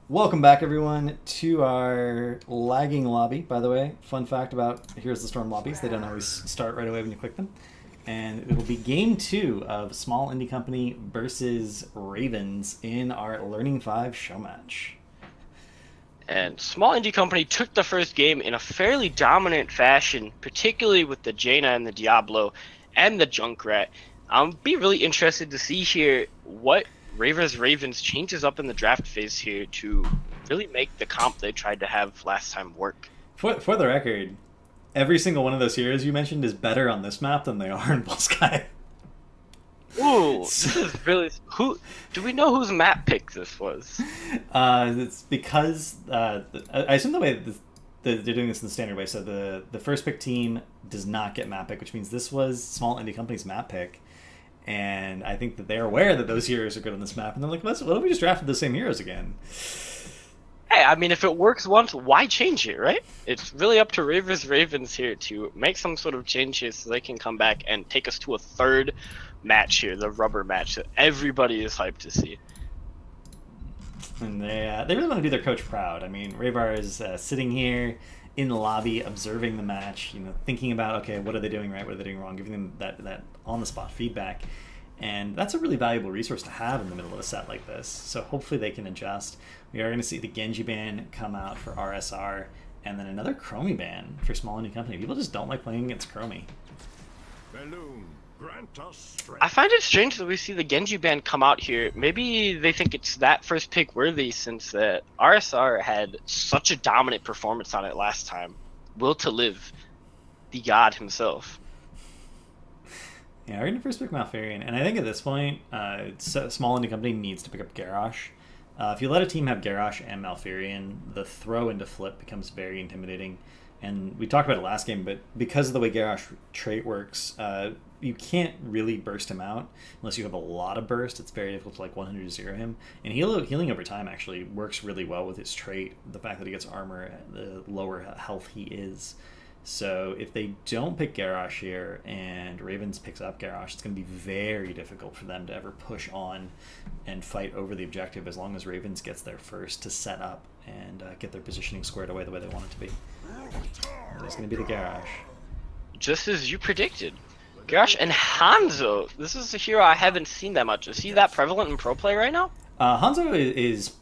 Welcome back, everyone, to our lagging lobby. By the way, fun fact about Here's the Storm lobbies, they don't always start right away when you click them. And it will be game 2 of Small Indie Company versus Ravens in our Learning 5 show match. And Small Indie Company took the first game in a fairly dominant fashion, particularly with the Jaina and the Diablo and the Junkrat. Be really interested to see here what Raevar's Ravens changes up in the draft phase here to really make the comp they tried to have last time work. For the record, every single one of those heroes you mentioned is better on this map than they are in Bull Sky. Ooh, this is really... Do we know whose map pick this was? It's because I assume the way they're doing this in the standard way. So the first pick team does not get map pick, which means this was Small Indie Company's map pick. And I think that they're aware that those heroes are good on this map, and they're like, what if we just drafted the same heroes again? Hey, I mean, if it works once, why change it, right? It's really up to Raevar's Ravens here to make some sort of change here so they can come back and take us to a third match here, the rubber match that everybody is hyped to see. And they really want to do their coach proud. I mean, Raevar is sitting here in the lobby observing the match, thinking about, okay, what are they doing right, what are they doing wrong, giving them that on-the-spot feedback. And that's a really valuable resource to have in the middle of a set like this. So hopefully they can adjust. We are going to see the Genji ban come out for RSR, and then another Chromie ban for Small Indie Company. People just don't like playing against Chromie. Balloon, grant us strength. I find it strange that we see the Genji ban come out here. Maybe they think it's that first pick worthy since that RSR had such a dominant performance on it last time. Will to live, the god himself. Yeah, we're going to first pick Malfurion, and I think at this point, Small Indie Company needs to pick up Garrosh. If you let a team have Garrosh and Malfurion, the throw into flip becomes very intimidating. And we talked about it last game, but because of the way Garrosh trait works, you can't really burst him out unless you have a lot of burst. It's very difficult to 100-0 him. And healing over time actually works really well with his trait. The fact that he gets armor, the lower health he is. So if they don't pick Garrosh here and Ravens picks up Garrosh, it's going to be very difficult for them to ever push on and fight over the objective as long as Ravens gets there first to set up and get their positioning squared away the way they want it to be. It's going to be the Garrosh. Just as you predicted. Garrosh and Hanzo. This is a hero I haven't seen that much. Is he that prevalent in pro play right now? Hanzo is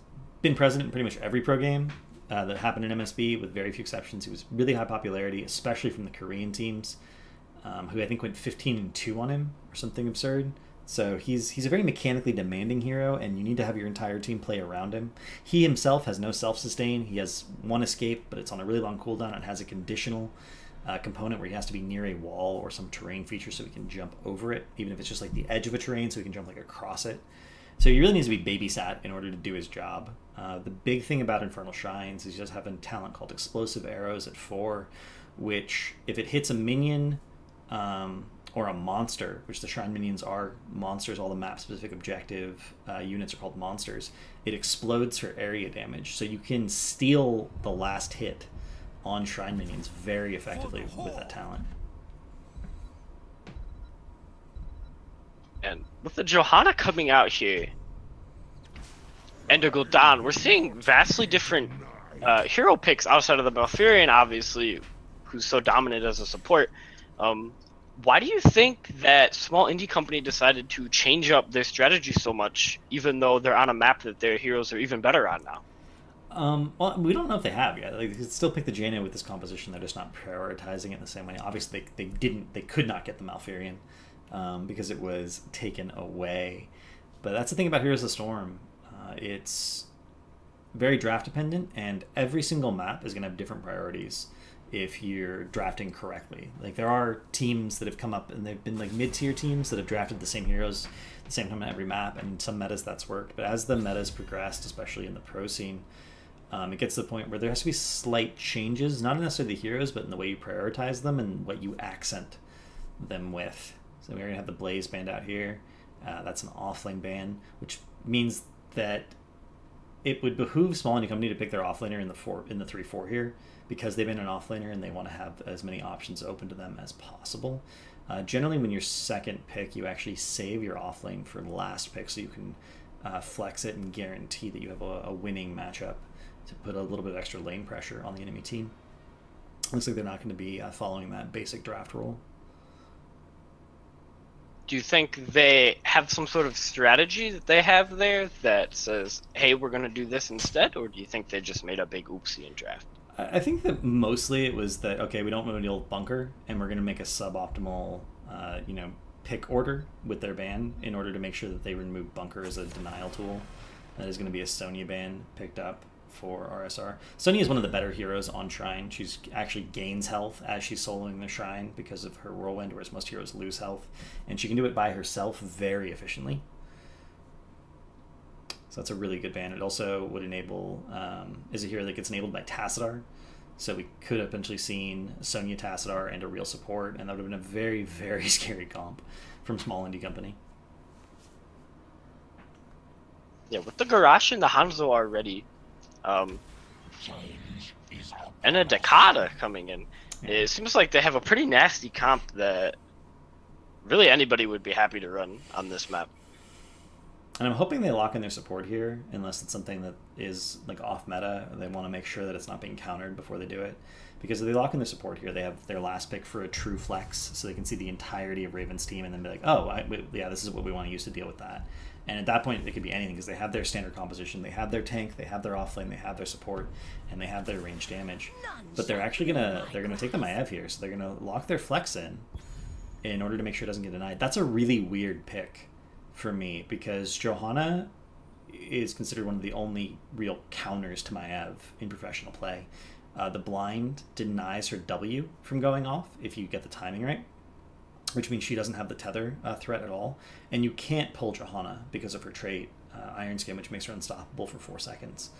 been present in pretty much every pro game that happened in MSB, with very few exceptions. He was really high popularity, especially from the Korean teams, who I think went 15-2 on him or something absurd. So he's a very mechanically demanding hero, and you need to have your entire team play around him. He himself has no self-sustain. He has one escape, but it's on a really long cooldown. It has a conditional component where he has to be near a wall or some terrain feature so he can jump over it, even if it's just the edge of a terrain, so he can jump across it. So he really needs to be babysat in order to do his job. The big thing about Infernal Shrines is he does have a talent called Explosive Arrows at 4, which if it hits a minion or a monster, which the Shrine minions are monsters, all the map-specific objective units are called monsters, it explodes for area damage. So you can steal the last hit on Shrine minions very effectively with that talent. And with the Johanna coming out here, and the Gul'dan, we're seeing vastly different hero picks outside of the Malfurion, obviously, who's so dominant as a support. Why do you think that Small Indie Company decided to change up their strategy so much, even though they're on a map that their heroes are even better on now? Well, we don't know if they have yet. They could still pick the Jaina with this composition. They're just not prioritizing it the same way. Obviously, they could not get the Malfurion because it was taken away. But that's the thing about Heroes of the Storm. It's very draft dependent, and every single map is going to have different priorities if you're drafting correctly. There are teams that have come up and they've been mid-tier teams that have drafted the same heroes at the same time on every map, and some metas that's worked. But as the metas progressed, especially in the pro scene, it gets to the point where there has to be slight changes, not necessarily the heroes, but in the way you prioritize them and what you accent them with. So we're going to have the Blaze banned out here. That's an offlane ban, which means that it would behoove Small Indie Company to pick their offlaner in the 3-4 here, because they've been an offlaner and they want to have as many options open to them as possible. Generally, when you're second pick, you actually save your offlane for last pick, so you can flex it and guarantee that you have a winning matchup to put a little bit of extra lane pressure on the enemy team. Looks like they're not going to be following that basic draft rule. Do you think they have some sort of strategy that they have there that says, hey, we're going to do this instead? Or do you think they just made a big oopsie in draft? I think that mostly it was that, okay, we don't want to deal with bunker, and we're going to make a suboptimal, pick order with their ban in order to make sure that they remove bunker as a denial tool. That is going to be a Sonya ban picked up for RSR. Sonya is one of the better heroes on Shrine. She's actually gains health as she's soloing the Shrine because of her whirlwind, whereas most heroes lose health. And she can do it by herself very efficiently. So that's a really good ban. It also would enable, is a hero that gets enabled by Tassadar. So we could have potentially seen Sonya Tassadar and a real support, and that would have been a very, very scary comp from small indie company. Yeah, with the Garrosh and the Hanzo already, and a Dakota coming in, it seems like they have a pretty nasty comp that really anybody would be happy to run on this map. And I'm hoping they lock in their support here, unless it's something that is like off meta. They want to make sure that it's not being countered before they do it. Because if they lock in their support here, they have their last pick for a true flex, so they can see the entirety of Raven's team and then be like, oh, yeah, this is what we want to use to deal with that. And at that point, it could be anything, because they have their standard composition, they have their tank, they have their offlane, they have their support, and they have their range damage. But they're actually gonna take the Maiev here, so they're gonna lock their flex in order to make sure it doesn't get denied. That's a really weird pick for me, because Johanna is considered one of the only real counters to Maiev in professional play. The blind denies her W from going off if you get the timing right, which means she doesn't have the tether threat at all, and you can't pull Johanna because of her trait, Iron Skin, which makes her unstoppable for 4 seconds.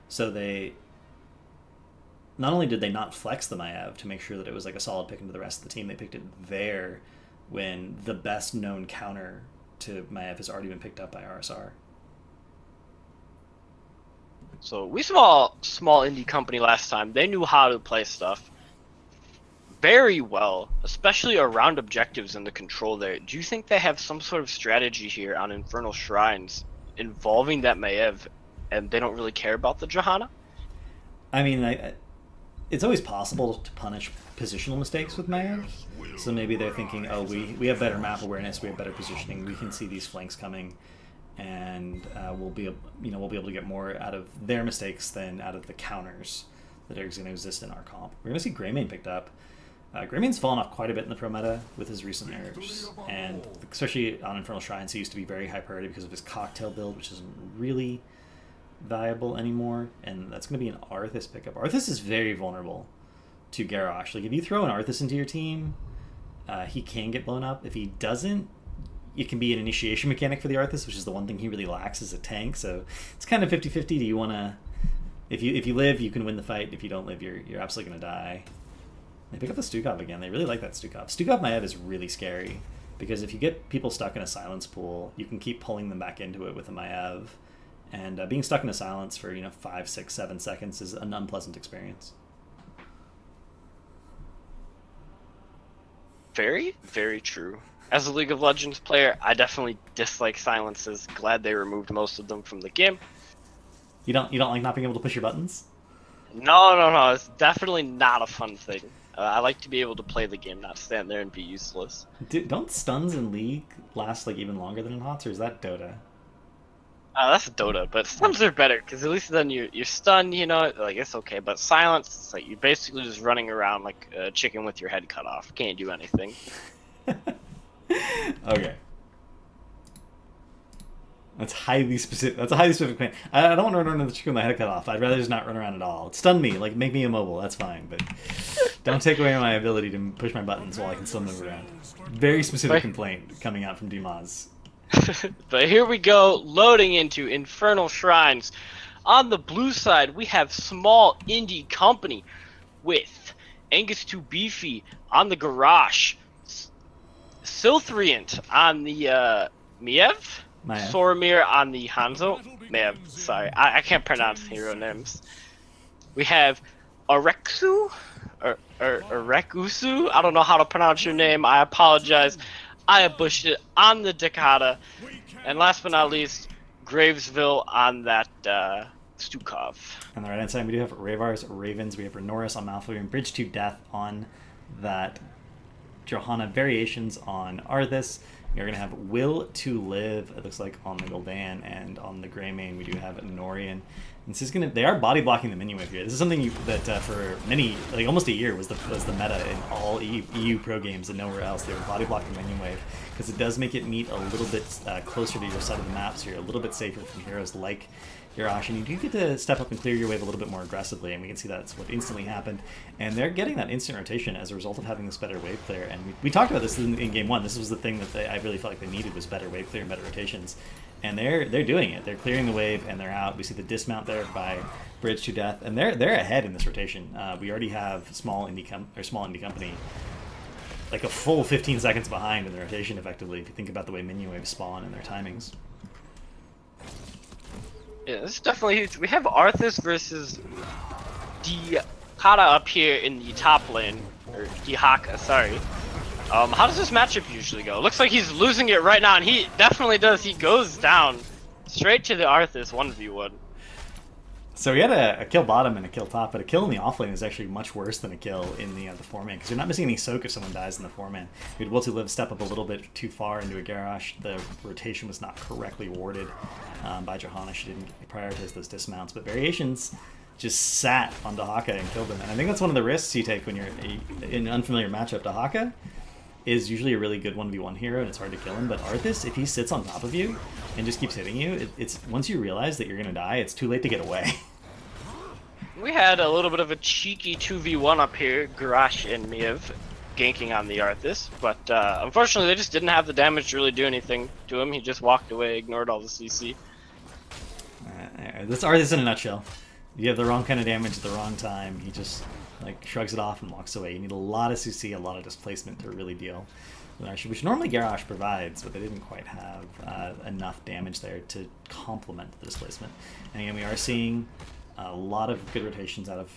So they not only did they not flex the Maiev to make sure that it was like a solid pick into the rest of the team, they picked it there when the best known counter to Maiev has already been picked up by RSR. So we saw small indie company last time. They knew how to play stuff very well, especially around objectives and the control there. Do you think they have some sort of strategy here on Infernal Shrines involving that Maiev, and they don't really care about the Johanna? I mean, it's always possible to punish positional mistakes with Maiev. So maybe they're thinking, oh, we have better map awareness, we have better positioning, we can see these flanks coming, and we'll be able to get more out of their mistakes than out of the counters that are going to exist in our comp. We're going to see Greymane picked up. Greymane's fallen off quite a bit in the pro meta with his recent nerfs, and especially on Infernal Shrines, he used to be very high priority because of his cocktail build, which isn't really valuable anymore, and that's going to be an Arthas pickup. Arthas is very vulnerable to Garrosh. Like, if you throw an Arthas into your team, he can get blown up. If he doesn't, it can be an initiation mechanic for the Arthas, which is the one thing he really lacks as a tank, so it's kind of 50-50. Do you want to... If you live, you can win the fight. If you don't live, you're absolutely going to die. They pick up the Stukov again. They really like that Stukov. Stukov Maiev is really scary, because if you get people stuck in a silence pool, you can keep pulling them back into it with a Maiev, and being stuck in a silence for 5, 6, 7 seconds is an unpleasant experience. Very, very true. As a League of Legends player, I definitely dislike silences. Glad they removed most of them from the game. You don't like not being able to push your buttons? No. It's definitely not a fun thing. I like to be able to play the game, not stand there and be useless. Don't stuns in League last even longer than in HotS, or is that Dota? That's Dota, but stuns are better, because at least then you're stunned, like, it's okay. But silence, it's like you're basically just running around like a chicken with your head cut off. Can't do anything. Okay. That's highly specific. That's a highly specific plan. I don't want to run around with the chicken with my head cut off. I'd rather just not run around at all. Stun me, like make me immobile. That's fine, but don't take away my ability to push my buttons while I can still move around. Very specific complaint coming out from Dimaz. But here we go, loading into Infernal Shrines. On the blue side, we have small indie company with Angus 2 Beefy on the Garrosh, Silthriant on the Maiev, Soromir on the Hanzo. Maiev, sorry, I can't pronounce hero names. We have Arexu, or Arekusu. I don't know how to pronounce your name. I apologize. I butchered it on the Dakota. And last but not least, Gravesville on that Stukov. On the right hand side, we do have Raevar's Ravens. We have Renoris on Malfoy and Bridge to Death on that Johanna. Variations on Arthas. You're going to have Will to Live, it looks like, on the Gul'dan, and on the Greymane we do have Norian. And this is going to, they are body blocking the minion wave here. This is something that for many, like almost a year, was the meta in all EU pro games and nowhere else. They were body blocking minion wave because it does make it meet a little bit closer to your side of the map, so you're a little bit safer from heroes like Garrosh, and you do get to step up and clear your wave a little bit more aggressively, and we can see that's what instantly happened. And they're getting that instant rotation as a result of having this better wave clear. And we talked about this in game one. This was the thing that I really felt like they needed, was better wave clear and better rotations. And they're doing it. They're clearing the wave and they're out. We see the dismount there by Bridge to Death, and they're ahead in this rotation. We already have small indie company like a full 15 seconds behind in the rotation, effectively, if you think about the way minion waves spawn and their timings. Yeah, this is definitely huge. We have Arthas versus Dihaka up here in the top lane, or Dihaka, sorry. How does this matchup usually go? Looks like he's losing it right now, and he definitely does. He goes down straight to the Arthas 1v1. So we had a kill bottom and a kill top, but a kill in the offlane is actually much worse than a kill in the 4-man, because you're not missing any soak if someone dies in the 4-man. We had Will to Live step up a little bit too far into a Garrosh. The rotation was not correctly warded by Johanna. She didn't prioritize those dismounts, but Variations just sat on Dahaka and killed him. And I think that's one of the risks you take when you're in an unfamiliar matchup. Dahaka is usually a really good 1v1 hero, and it's hard to kill him, but Arthas, if he sits on top of you and just keeps hitting you, it's once you realize that you're going to die, it's too late to get away. We had a little bit of a cheeky 2v1 up here, Garrosh and Miev ganking on the Arthas, but unfortunately they just didn't have the damage to really do anything to him. He just walked away, ignored all the CC. This Arthas in a nutshell. You have the wrong kind of damage at the wrong time, he just like shrugs it off and walks away. You need a lot of CC, a lot of displacement to really deal with Arthas, which normally Garrosh provides, but they didn't quite have enough damage there to complement the displacement. And again, we are seeing a lot of good rotations out of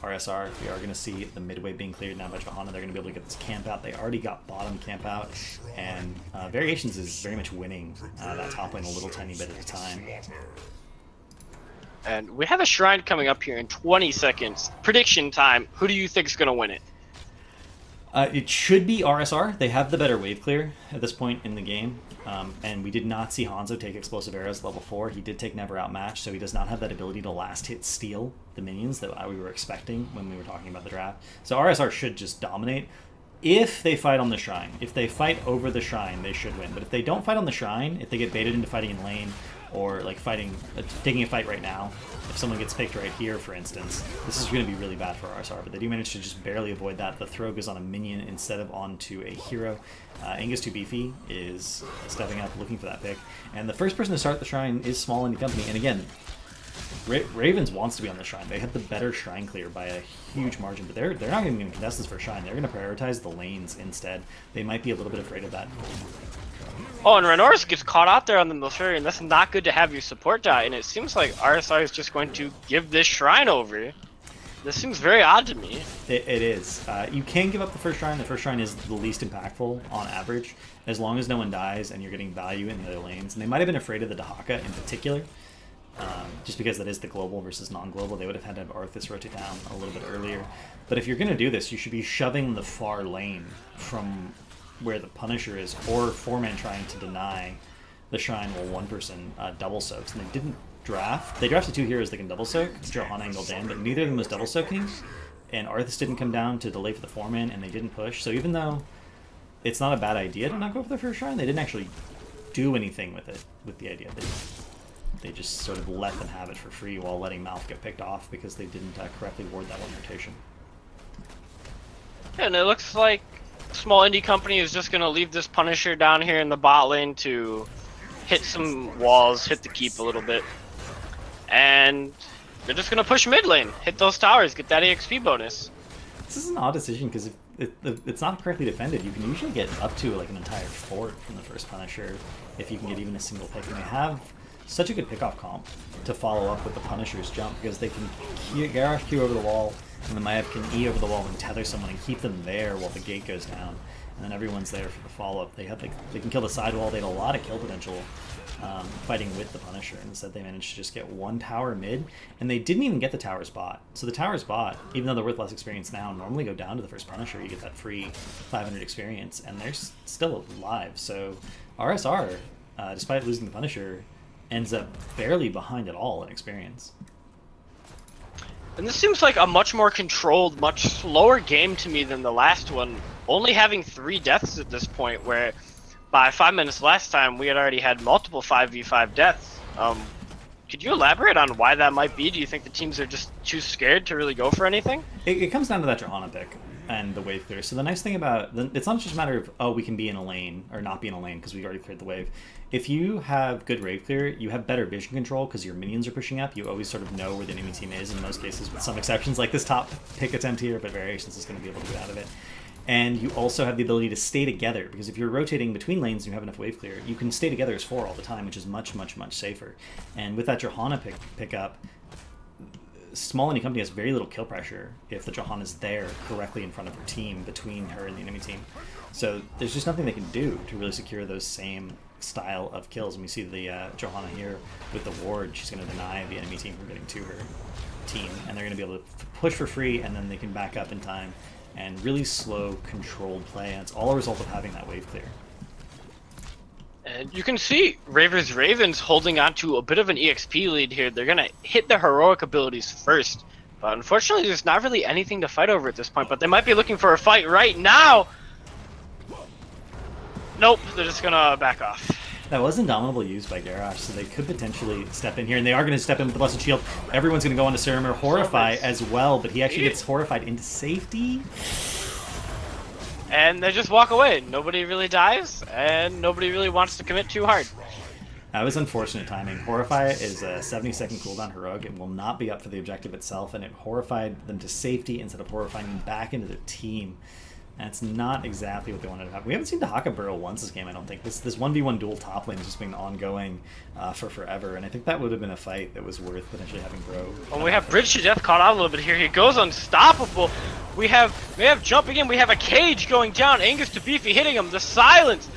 RSR. We are going to see the midway being cleared now by Johanna. They're going to be able to get this camp out. They already got bottom camp out, and Variations is very much winning that top lane a little tiny bit at a time. And we have a shrine coming up here in 20 seconds. Prediction time. Who do you think is going to win it? It should be RSR. They have the better wave clear at this point in the game. And we did not see Hanzo take explosive arrows level 4. He did take Never Outmatch, so he does not have that ability to last hit steal the minions that we were expecting when we were talking about the draft. So RSR should just dominate if they fight on the shrine. If they fight over the shrine, they should win. But if they don't fight on the shrine, if they get baited into fighting in lane, or like taking a fight right now, if someone gets picked right here, for instance, this is going to be really bad for RSR, but they do manage to just barely avoid that. The throw goes on a minion instead of onto a hero. Angus Too Beefy is stepping up, looking for that pick, and the first person to start the shrine is Small Indie Company, and again, Ravens wants to be on the shrine. They have the better shrine clear by a huge margin, but they're not even going to contest this for shrine. They're going to prioritize the lanes instead. They might be a little bit afraid of that. Oh, and Renoris gets caught out there on the Milfari, and that's not good to have your support die, and it seems like RSR is just going to give this shrine over. This seems very odd to me. It is. You can give up the first shrine. The first shrine is the least impactful on average, as long as no one dies and you're getting value in the other lanes. And they might have been afraid of the Dahaka in particular, just because that is the global versus non-global. They would have had to have Arthas rotate down a little bit earlier. But if you're going to do this, you should be shoving the far lane from where the Punisher is, or 4-man trying to deny the shrine while one person double soaks. And they didn't draft. They drafted 2 heroes that can double soak, Johanna and Gul'dan, but neither of them was double soaking. And Arthas didn't come down to delay for the 4-man, and they didn't push. So even though it's not a bad idea to not go for the first shrine, they didn't actually do anything with it, with the idea. They just sort of let them have it for free while letting Malf get picked off because they didn't correctly ward that one rotation. And it looks like Small Indie Company is just going to leave this Punisher down here in the bot lane to hit some walls, hit the keep a little bit. And they're just going to push mid lane, hit those towers, get that EXP bonus. This is an odd decision because if it's not correctly defended, you can usually get up to like an entire fort from the first Punisher if you can get even a single pick. And they have such a good pickoff comp to follow up with the Punisher's jump because they can Garrosh Q over the wall, and the Maiev can E over the wall and tether someone and keep them there while the gate goes down. and then everyone's there for the follow-up. They can kill the sidewall. They had a lot of kill potential fighting with the Punisher, and instead they managed to just get one tower mid, and they didn't even get the tower's bot. So the tower's bot, even though they're worth less experience now, normally go down to the first Punisher. You get that free 500 experience, and they're still alive. So RSR, despite losing the Punisher, ends up barely behind at all in experience. And this seems like a much more controlled, much slower game to me than the last one. Only having 3 deaths at this point, where by 5 minutes last time we had already had multiple 5v5 deaths. Could you elaborate on why that might be? Do you think the teams are just too scared to really go for anything? It comes down to that Johanna pick and the wave clear. So the nice thing about it's not just a matter of, oh, we can be in a lane or not be in a lane because we already cleared the wave. If you have good wave clear, you have better vision control because your minions are pushing up. You always sort of know where the enemy team is in most cases, with some exceptions like this top pick attempt here, but variations is going to be able to get out of it. And you also have the ability to stay together, because if you're rotating between lanes and you have enough wave clear, you can stay together as 4 all the time, which is much, much, much safer. And with that Johanna pickup, small indie company has very little kill pressure if the Johanna's there correctly in front of her team, between her and the enemy team. So there's just nothing they can do to really secure those same style of kills. And we see the Johanna here with the ward. She's going to deny the enemy team from getting to her team, and they're going to be able to push for free, and then they can back up in time. And really slow, controlled play, and it's all a result of having that wave clear. And you can see Raevar's Ravens holding on to a bit of an EXP lead here. They're going to hit their heroic abilities first. But unfortunately, there's not really anything to fight over at this point. But they might be looking for a fight right now. Nope, they're just going to back off. That was Indomitable used by Garrosh, so they could potentially step in here, and they are going to step in with the Blessed Shield. Everyone's going to go on to Surimer. Horrify as well, but he actually gets horrified into safety. And they just walk away. Nobody really dies, and nobody really wants to commit too hard. That was unfortunate timing. Horrify is a 70-second cooldown heroic. It will not be up for the objective itself, and it horrified them to safety instead of horrifying them back into their team. That's not exactly what they wanted to have. We haven't seen Dahaka burrow once this game, I don't think. This 1v1 duel top lane has just been ongoing for forever, and I think that would have been a fight that was worth potentially having Bro. Well, we have Bridge to Death caught out a little bit here. He goes unstoppable. We have jumping in. We have a cage going down. Angus to Beefy hitting him. The silence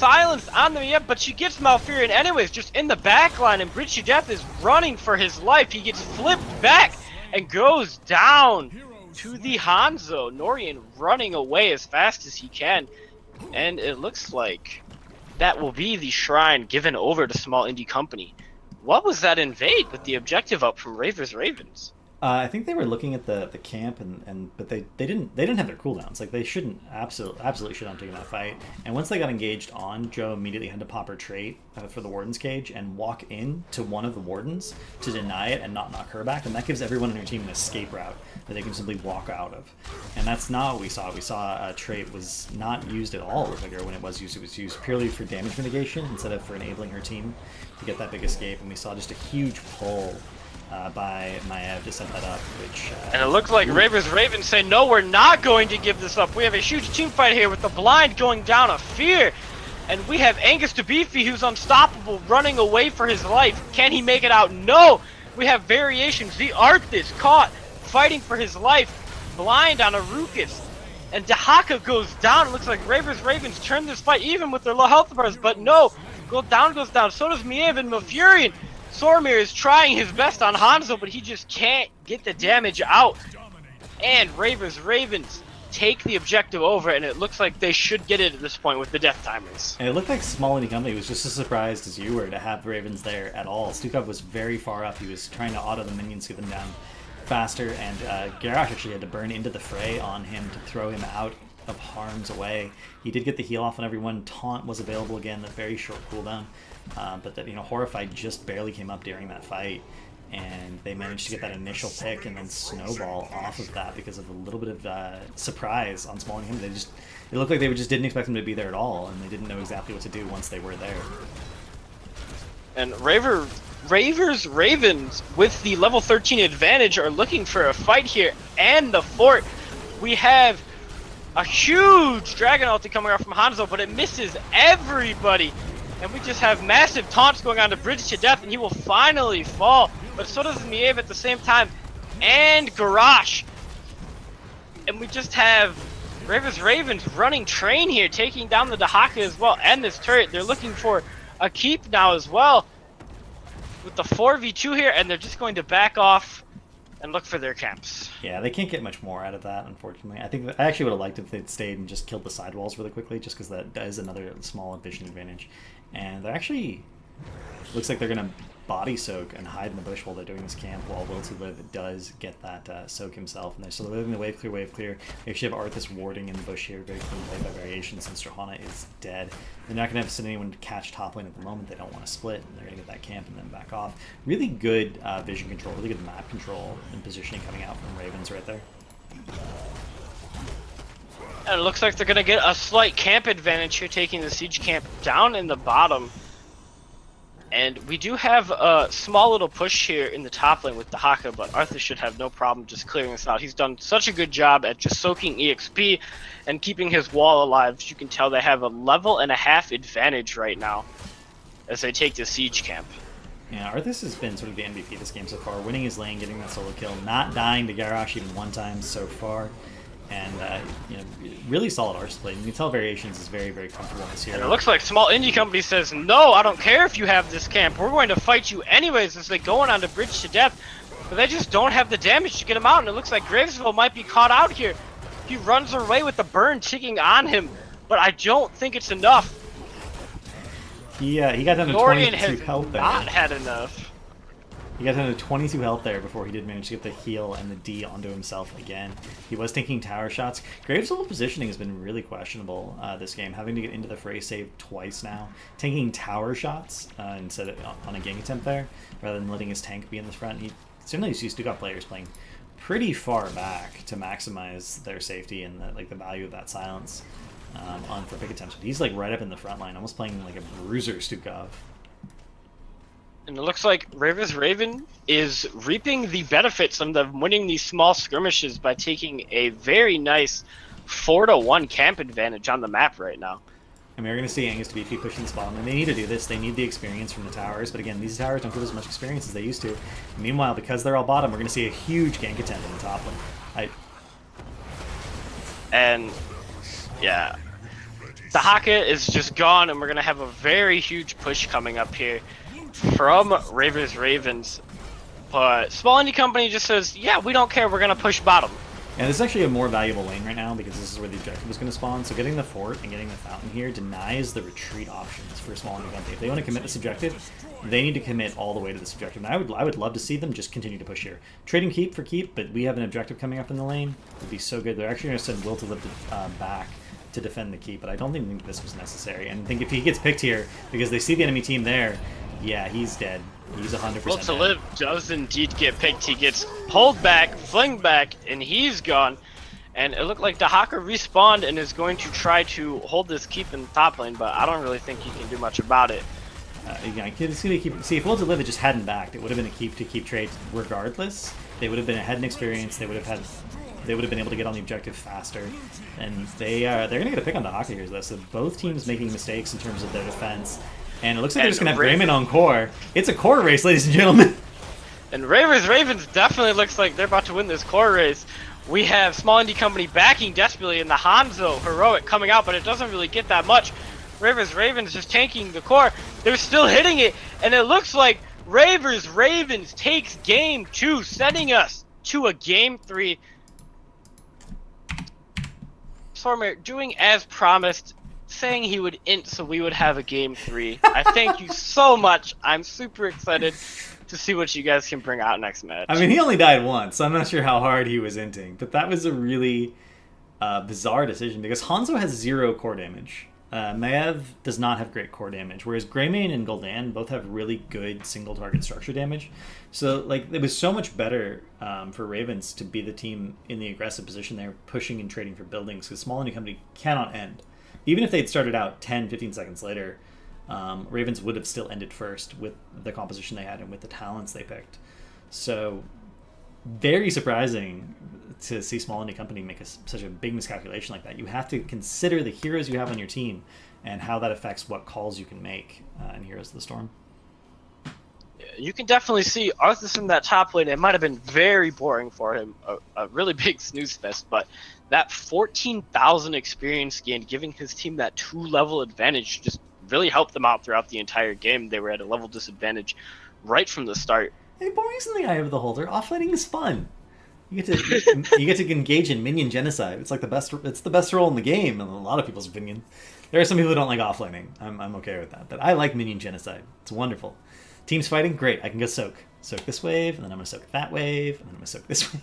on them, yeah, but she gets Malfurion anyways, just in the back line, and Bridge to Death is running for his life. He gets flipped back and goes down to the Hanzo. Norian running away as fast as he can, and it looks like that will be the shrine given over to small indie company. What was that invade with the objective up from Raevar's Ravens? I think they were looking at the camp, but they didn't have their cooldowns. Like, they shouldn't absolutely should have taken that fight. And once they got engaged on, Joe immediately had to pop her trait for the Warden's cage and walk in to one of the Wardens to deny it and not knock her back, and that gives everyone in your team an escape route that they can simply walk out of. And that's not what we saw. We saw a trait was not used at all with Vigor. When it was used purely for damage mitigation instead of for enabling her team to get that big escape. And we saw just a huge pull by Maev to set that up, which... and it looks like Raevar's Ravens say, no, we're not going to give this up. We have a huge team fight here with the blind going down a fear. And we have Angus to Beefy, who's unstoppable, running away for his life. Can he make it out? No! We have variations. The Arthas caught, fighting for his life, blind on Arukas. And Dahaka goes down. It looks like Raevar's Ravens turn this fight even with their low health bars, but no. Goes down. So does Maev and Malfurion. Sormir is trying his best on Hanzo, but he just can't get the damage out. And Raevar's Ravens take the objective over, and it looks like they should get it at this point with the death timers. And it looked like small indie company was just as surprised as you were to have Ravens there at all. Stukov was very far up. He was trying to auto the minions, get them down faster, and Garrosh actually had to burn into the fray on him to throw him out of harm's way. He did get the heal off on everyone. Taunt was available again, a very short cooldown. But that, Horrified just barely came up during that fight, and they managed to get that initial pick and then snowball off of that because of a little bit of surprise on Small and him. It looked like they just didn't expect him to be there at all, and they didn't know exactly what to do once they were there. And Raevar's Ravens, with the level 13 advantage, are looking for a fight here, and the fort. We have a huge Dragon ulti coming off from Hanzo, but it misses everybody. And we just have massive taunts going on to Bridge to Death, and he will finally fall. But so does Maev at the same time, and Garrosh. And we just have Raven's Ravens running train here, taking down the Dahaka as well, and this turret. They're looking for a keep now as well with the 4v2 here, and they're just going to back off and look for their camps. Yeah, they can't get much more out of that, unfortunately. I actually would have liked if they'd stayed and just killed the sidewalls really quickly, just because that is another small vision advantage. And they're actually... Looks like they're going to body soak and hide in the bush while they're doing this camp, while Will to Live does get that soak himself. And they're still living the wave clear, wave clear. They actually have Arthas warding in the bush here, very clean play by variation since Johanna is dead. They're not going to send anyone to catch top lane at the moment. They don't want to split, and they're going to get that camp and then back off. Really good vision control, really good map control and positioning coming out from Ravens right there. And it looks like they're going to get a slight camp advantage here, taking the siege camp down in the bottom. And we do have a small little push here in the top lane with the Haka, but Arthur should have no problem just clearing this out. He's done such a good job at just soaking EXP and keeping his wall alive. As you can tell, they have a level and a half advantage right now as they take the siege camp. Yeah, Arthas has been sort of the MVP this game so far, winning his lane, getting that solo kill, not dying to Garrosh even one time so far. And, you know, really solid arse play. You can tell Variations is very, very comfortable in this hero. And it looks like Small Indie Company says, no, I don't care if you have this camp. We're going to fight you anyways as they go on to bridge to death. But they just don't have the damage to get him out. And it looks like Gravesville might be caught out here. He runs away with the burn ticking on him. But I don't think it's enough. He got down to Dorian 22 has health there. not had enough. He got down to 22 health there before he did manage to get the heal and the D onto himself again. He was taking tower shots. Gravesville's positioning has been really questionable this game, having to get into the fray save twice now. Taking tower shots instead of on a gank attempt there, rather than letting his tank be in the front. He certainly sees Stuka players playing pretty far back to maximize their safety and the value of that silence on for pick attempts. But he's like right up in the front line, almost playing like a bruiser Stukov. And it looks like Raven's Raven is reaping the benefits of them winning these small skirmishes by taking a very nice 4-1 camp advantage on the map right now. And we're going to see Angus to BP pushing this bottom, and they need to do this. They need the experience from the towers, but again, these towers don't give as much experience as they used to. Meanwhile, because they're all bottom, we're going to see a huge gank attempt in the top lane. And yeah, the Haka is just gone, and we're going to have a very huge push coming up here from Raven's Ravens. But Small Indie Company just says, yeah, we don't care, we're going to push bottom. And this is actually a more valuable lane right now because this is where the objective is going to spawn. So getting the fort and getting the fountain here denies the retreat options for Small Indie Company. If they want to commit this objective, they need to commit all the way to this objective. And I would love to see them just continue to push here. Trading keep for keep, but we have an objective coming up in the lane. It would be so good. They're actually going to send Will to Live back to defend the keep, but I don't think this was necessary. And I think if he gets picked here, because they see the enemy team there, yeah, he's dead. He's 100% Will to dead. Live does indeed get picked. He gets pulled back, flinged back, and he's gone. And it looked like the Haka respawned and is going to try to hold this keep in the top lane, but I don't really think he can do much about it. Again, see, if Will to Live had just hadn't backed, it would have been a keep-to-keep trade regardless. They would have been ahead in experience. They would have been able to get on the objective faster, and they're going to get a pick on the Haka here. So both teams making mistakes in terms of their defense, and it looks like they're just going to have Raymond on core. It's a core race, ladies and gentlemen. And Raven's Ravens definitely looks like they're about to win this core race. We have Small Indie Company backing desperately, and the Hanzo heroic coming out, but it doesn't really get that much. Raven's Ravens just tanking the core. They're still hitting it, and it looks like Raven's Ravens takes game 2, sending us to a game 3. Stormer doing as promised, saying he would int so we would have a game 3. I thank you so much. I'm super excited to see what you guys can bring out next match. I mean, he only died once, so I'm not sure how hard he was inting, but that was a really bizarre decision because Hanzo has 0 core damage. Maev does not have great core damage, whereas Greymane and Gul'dan both have really good single target structure damage. So like it was so much better for Ravens to be the team in the aggressive position there, pushing and trading for buildings, because Small Indie Company cannot end. Even if they'd started out 10-15 seconds later, Ravens would have still ended first with the composition they had and with the talents they picked. So very surprising to see Small Indie Company make such a big miscalculation like that. You have to consider the heroes you have on your team and how that affects what calls you can make in Heroes of the Storm. You can definitely see Arthas in that top lane. It might have been very boring for him, a really big snooze fest, but that 14,000 experience gain, giving his team that 2-level advantage, just really helped them out throughout the entire game. They were at a level disadvantage right from the start. Hey, boring's in the eye of the beholder. Offlaning is fun. You get to engage in minion genocide. It's like the best. It's the best role in the game, in a lot of people's opinion. There are some people who don't like offlaning. I'm okay with that, but I like minion genocide. It's wonderful. Teams fighting, great. I can go soak this wave, and then I'm gonna soak that wave, and then I'm gonna soak this wave.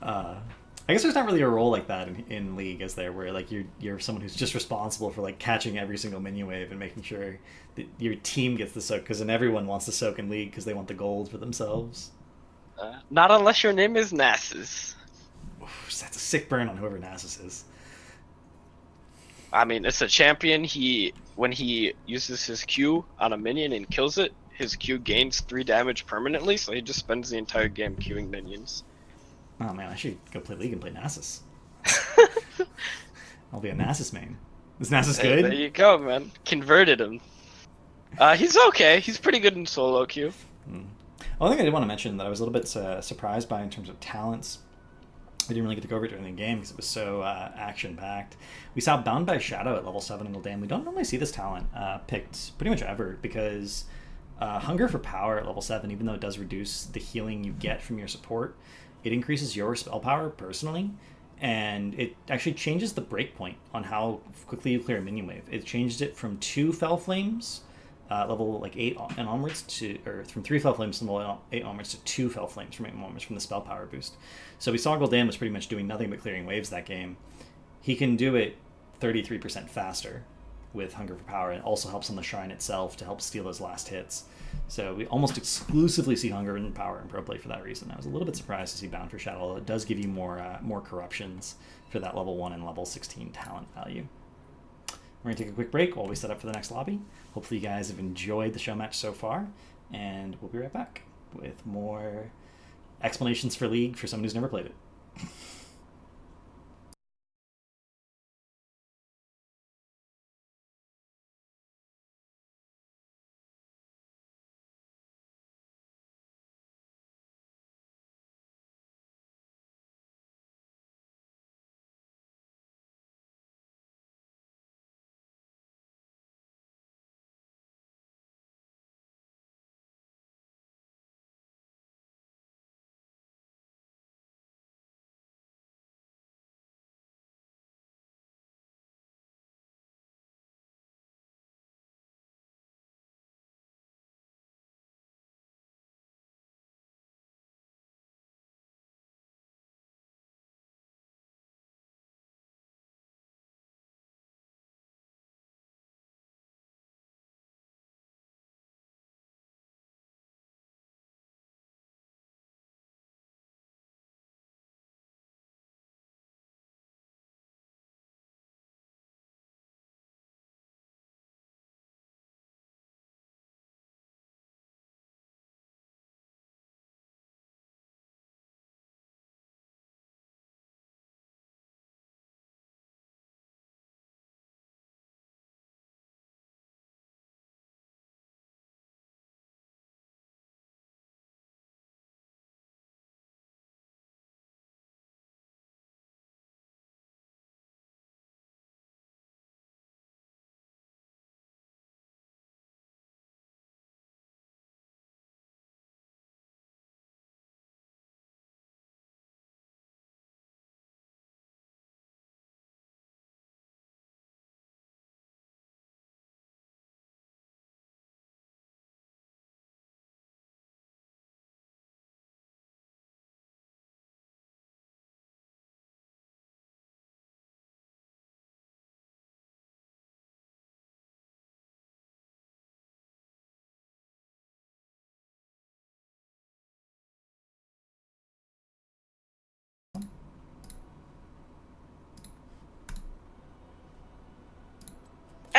I guess there's not really a role like that in League, is there, where like you're someone who's just responsible for like catching every single minion wave and making sure that your team gets the soak, because then everyone wants to soak in League because they want the gold for themselves. Not unless your name is Nasus. Oof, that's a sick burn on whoever Nasus is. I mean, it's a champion. When he uses his Q on a minion and kills it, his Q gains 3 damage permanently, so he just spends the entire game queuing minions. Oh man, I should go play League and play Nasus. I'll be a Nasus main. Is Nasus Hey, good? there you go, man. Converted him. He's okay. He's pretty good in solo queue. One thing I did want to mention that I was a little bit surprised by in terms of talents, we didn't really get to go over it during the game because it was so action-packed. We saw Bound by Shadow at level 7 in Gul'dan. We don't normally see this talent picked pretty much ever, because Hunger for Power at level 7, even though it does reduce the healing you get from your support, it increases your spell power personally, and it actually changes the breakpoint on how quickly you clear a minion wave. It changed it from 2 Fell Flames level like 8 and onwards or from 3 Fell Flames from level 8 onwards to 2 Fell Flames from 8 onwards from the spell power boost. So we saw Gul'dan was pretty much doing nothing but clearing waves that game. He can do it 33% faster with Hunger for Power, and also helps on the shrine itself to help steal his last hits. So we almost exclusively see Hunger and Power in pro play for that reason. I was a little bit surprised to see Bound for Shadow, although it does give you more corruptions for that level 1 and level 16 talent value. We're going to take a quick break while we set up for the next lobby. Hopefully you guys have enjoyed the show match so far, and we'll be right back with more explanations for League for someone who's never played it.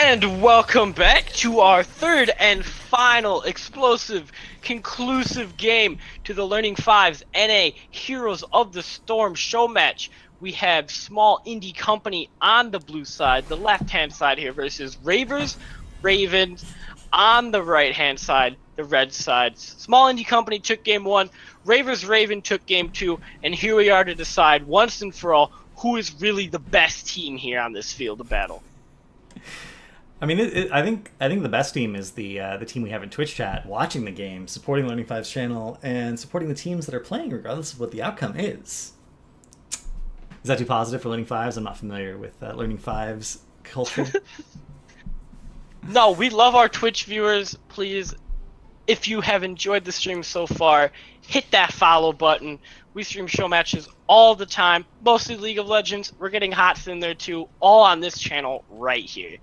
And welcome back to our third and final explosive, conclusive game to the Learning 5's NA Heroes of the Storm show match. We have Small Indie Company on the blue side, the left-hand side here, versus Raevers, Ravens, On the right-hand side, the red side, Small Indie Company took game 1, Raver's Raven took game 2, and here we are to decide once and for all who is really the best team here on this field of battle. I mean, I think the best team is the team we have in Twitch chat, watching the game, supporting Learning Five's channel, and supporting the teams that are playing, regardless of what the outcome is. Is that too positive for Learning Fives? I'm not familiar with Learning Fives culture. No, we love our Twitch viewers. Please, if you have enjoyed the stream so far, hit that follow button. We stream show matches all the time, mostly League of Legends. We're getting HotS in there too, all on this channel right here.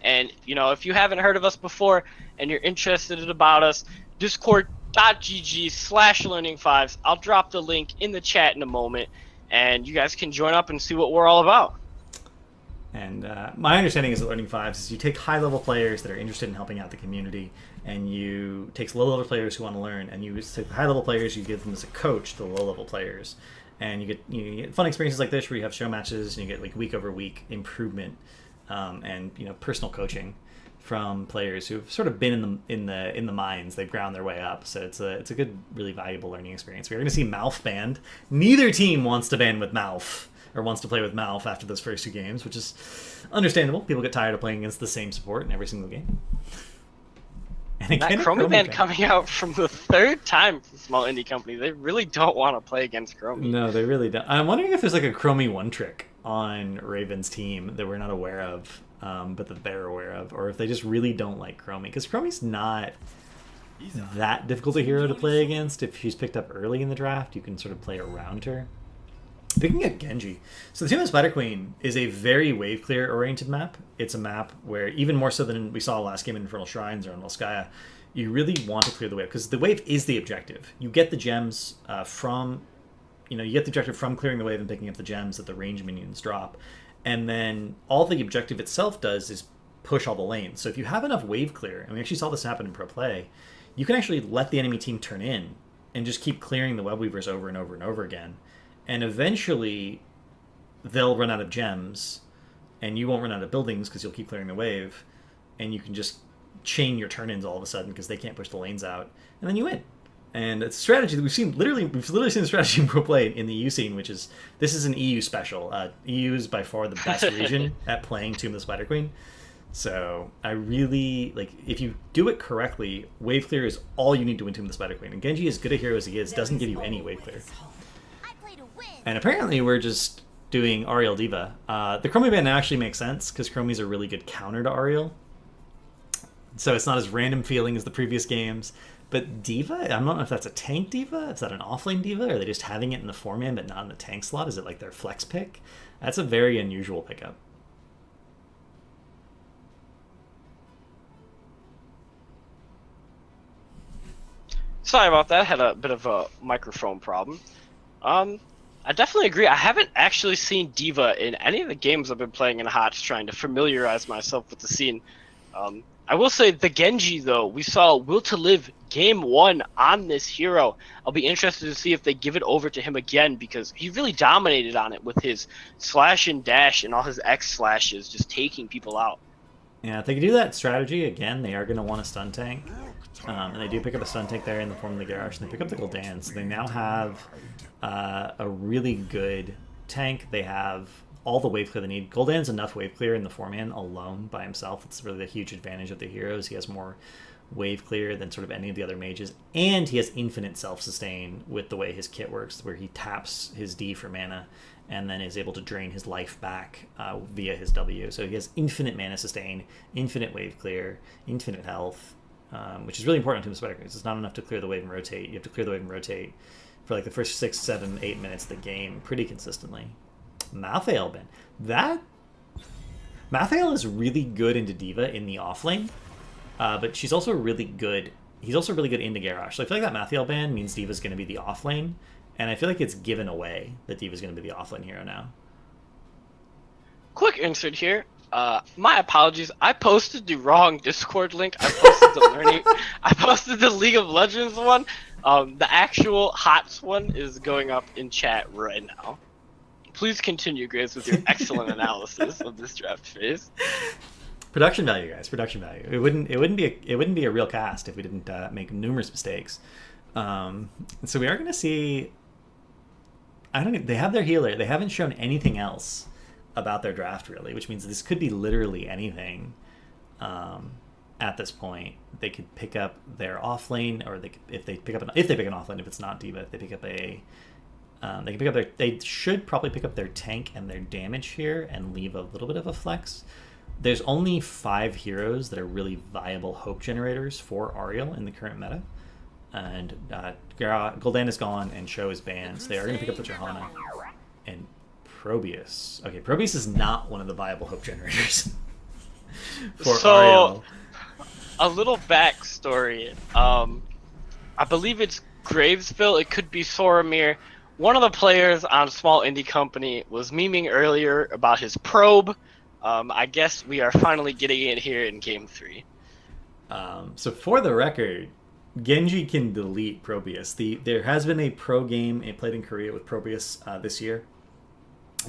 And, you know, if you haven't heard of us before and you're interested about us, discord.gg/learning5s. I'll drop the link in the chat in a moment, and you guys can join up and see what we're all about. And my understanding is that Learning Fives is you take high-level players that are interested in helping out the community, and you take low-level players who want to learn, and you take the high-level players, you give them as a coach to the low-level players, and you get fun experiences like this where you have show matches and you get like week-over-week improvement, and personal coaching from players who've sort of been in the mines. They've ground their way up, so it's a good, really valuable learning experience. We're going to see Malf banned. Neither team wants to ban with Malf, or wants to play with Malf after those first 2 games, which is understandable. People get tired of playing against the same support in every single game. And That again, Chromie ban coming out from the 3rd time from Small Indie Company. They really don't want to play against Chromie. No, they really don't. I'm wondering if there's like a Chromie 1 trick on Raven's team that we're not aware of, but that they're aware of, or if they just really don't like Chromie. Because Chromie's not that difficult a hero to play against. If she's picked up early in the draft, you can sort of play around her. Picking up Genji. So the Team of Spider Queen is a very wave clear oriented map. It's a map where, even more so than we saw last game in Infernal Shrines or on Volskaya, you really want to clear the wave, because the wave is the objective. You get the gems from clearing the wave and picking up the gems that the range minions drop. And then all the objective itself does is push all the lanes. So if you have enough wave clear, and we actually saw this happen in pro play, you can actually let the enemy team turn in and just keep clearing the web weavers over and over and over again. And eventually, they'll run out of gems, and you won't run out of buildings because you'll keep clearing the wave, and you can just chain your turn-ins all of a sudden because they can't push the lanes out, and then you win. And it's a strategy that we've literally seen the strategy in pro play in the EU scene, which is, this is an EU special. EU is by far the best region at playing Tomb of the Spider Queen. So I really, if you do it correctly, wave clear is all you need to win Tomb of the Spider Queen. And Genji, as good a hero as he is, doesn't give you any wave clear. And apparently we're just doing Ariel Diva. The Chromie ban actually makes sense, because Chromie's a really good counter to Ariel. So it's not as random feeling as the previous games. But Diva, I don't know if that's a tank Diva, is that an offlane Diva, or are they just having it in the 4-man but not in the tank slot? Is it like their flex pick? That's a very unusual pickup. Sorry about that. Had a bit of a microphone problem. I definitely agree. I haven't actually seen Diva in any of the games I've been playing in HotS, trying to familiarize myself with the scene. I will say the Genji, though, we saw Will to Live game 1 on this hero. I'll be interested to see if they give it over to him again, because he really dominated on it with his slash and dash and all his X slashes, just taking people out. Yeah, if they can do that strategy again, they are going to want a stun tank. And they do pick up a stun tank there in the form of the Garrosh, and they pick up the Gul'dan. So they now have a really good tank. They have all the wave clear they need. Gul'dan's enough wave clear in the 4-man alone by himself. It's really the huge advantage of the heroes. He has more wave clear than sort of any of the other mages, and he has infinite self-sustain with the way his kit works, where he taps his D for mana and then is able to drain his life back via his W. So he has infinite mana sustain, infinite wave clear, infinite health, which is really important to the Spider Queen. It's not enough to clear the wave and rotate. You have to clear the wave and rotate for like the first 6, 7, 8 minutes of the game pretty consistently. Malthael Ben. Malthael is really good into Diva in the offlane, but she's also really good. He's also really good into Garrosh. So I feel like that Malthael ban means Diva's going to be the offlane, and I feel like it's given away that Diva's going to be the offlane hero now. Quick insert here. My apologies. I posted the wrong Discord link. I posted the I posted the League of Legends one. The actual HotS one is going up in chat right now. Please continue, Grace, with your excellent analysis of this draft phase. Production value, guys. Production value. It wouldn't be a real cast if we didn't make numerous mistakes. So we are going to see. I don't know. They have their healer. They haven't shown anything else about their draft really, which means this could be literally anything. At this point, they could pick up their off lane, or if they pick an off lane, if it's not D.Va, if they pick up a. They should probably pick up their tank and their damage here and leave a little bit of a flex. There's only 5 heroes that are really viable hope generators for Ariel in the current meta. And Gul'dan is gone and Show is banned, so they are going to pick up the Johanna. And Probius. Okay, Probius is not one of the viable hope generators for Ariel. A little backstory. I believe it's Gravesville. It could be Soromir. One of the players on Small Indie Company was memeing earlier about his probe. I guess we are finally getting it here in Game 3. So for the record, Genji can delete Probius. There has been a pro game played in Korea with Probius this year.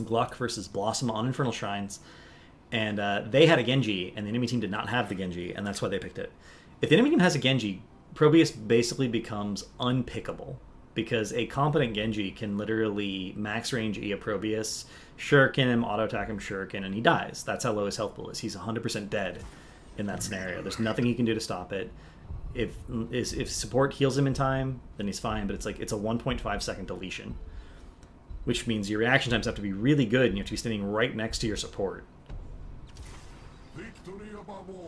Gluck versus Blossom on Infernal Shrines. And they had a Genji, and the enemy team did not have the Genji, and that's why they picked it. If the enemy team has a Genji, Probius basically becomes unpickable, because a competent Genji can literally max range E a Probius, shuriken him, auto attack him, shuriken, and he dies. That's how low his health pool is. He's 100% dead in that scenario. There's nothing he can do to stop it. If support heals him in time, then he's fine, but it's a 1.5 second deletion, which means your reaction times have to be really good, and you have to be standing right next to your support.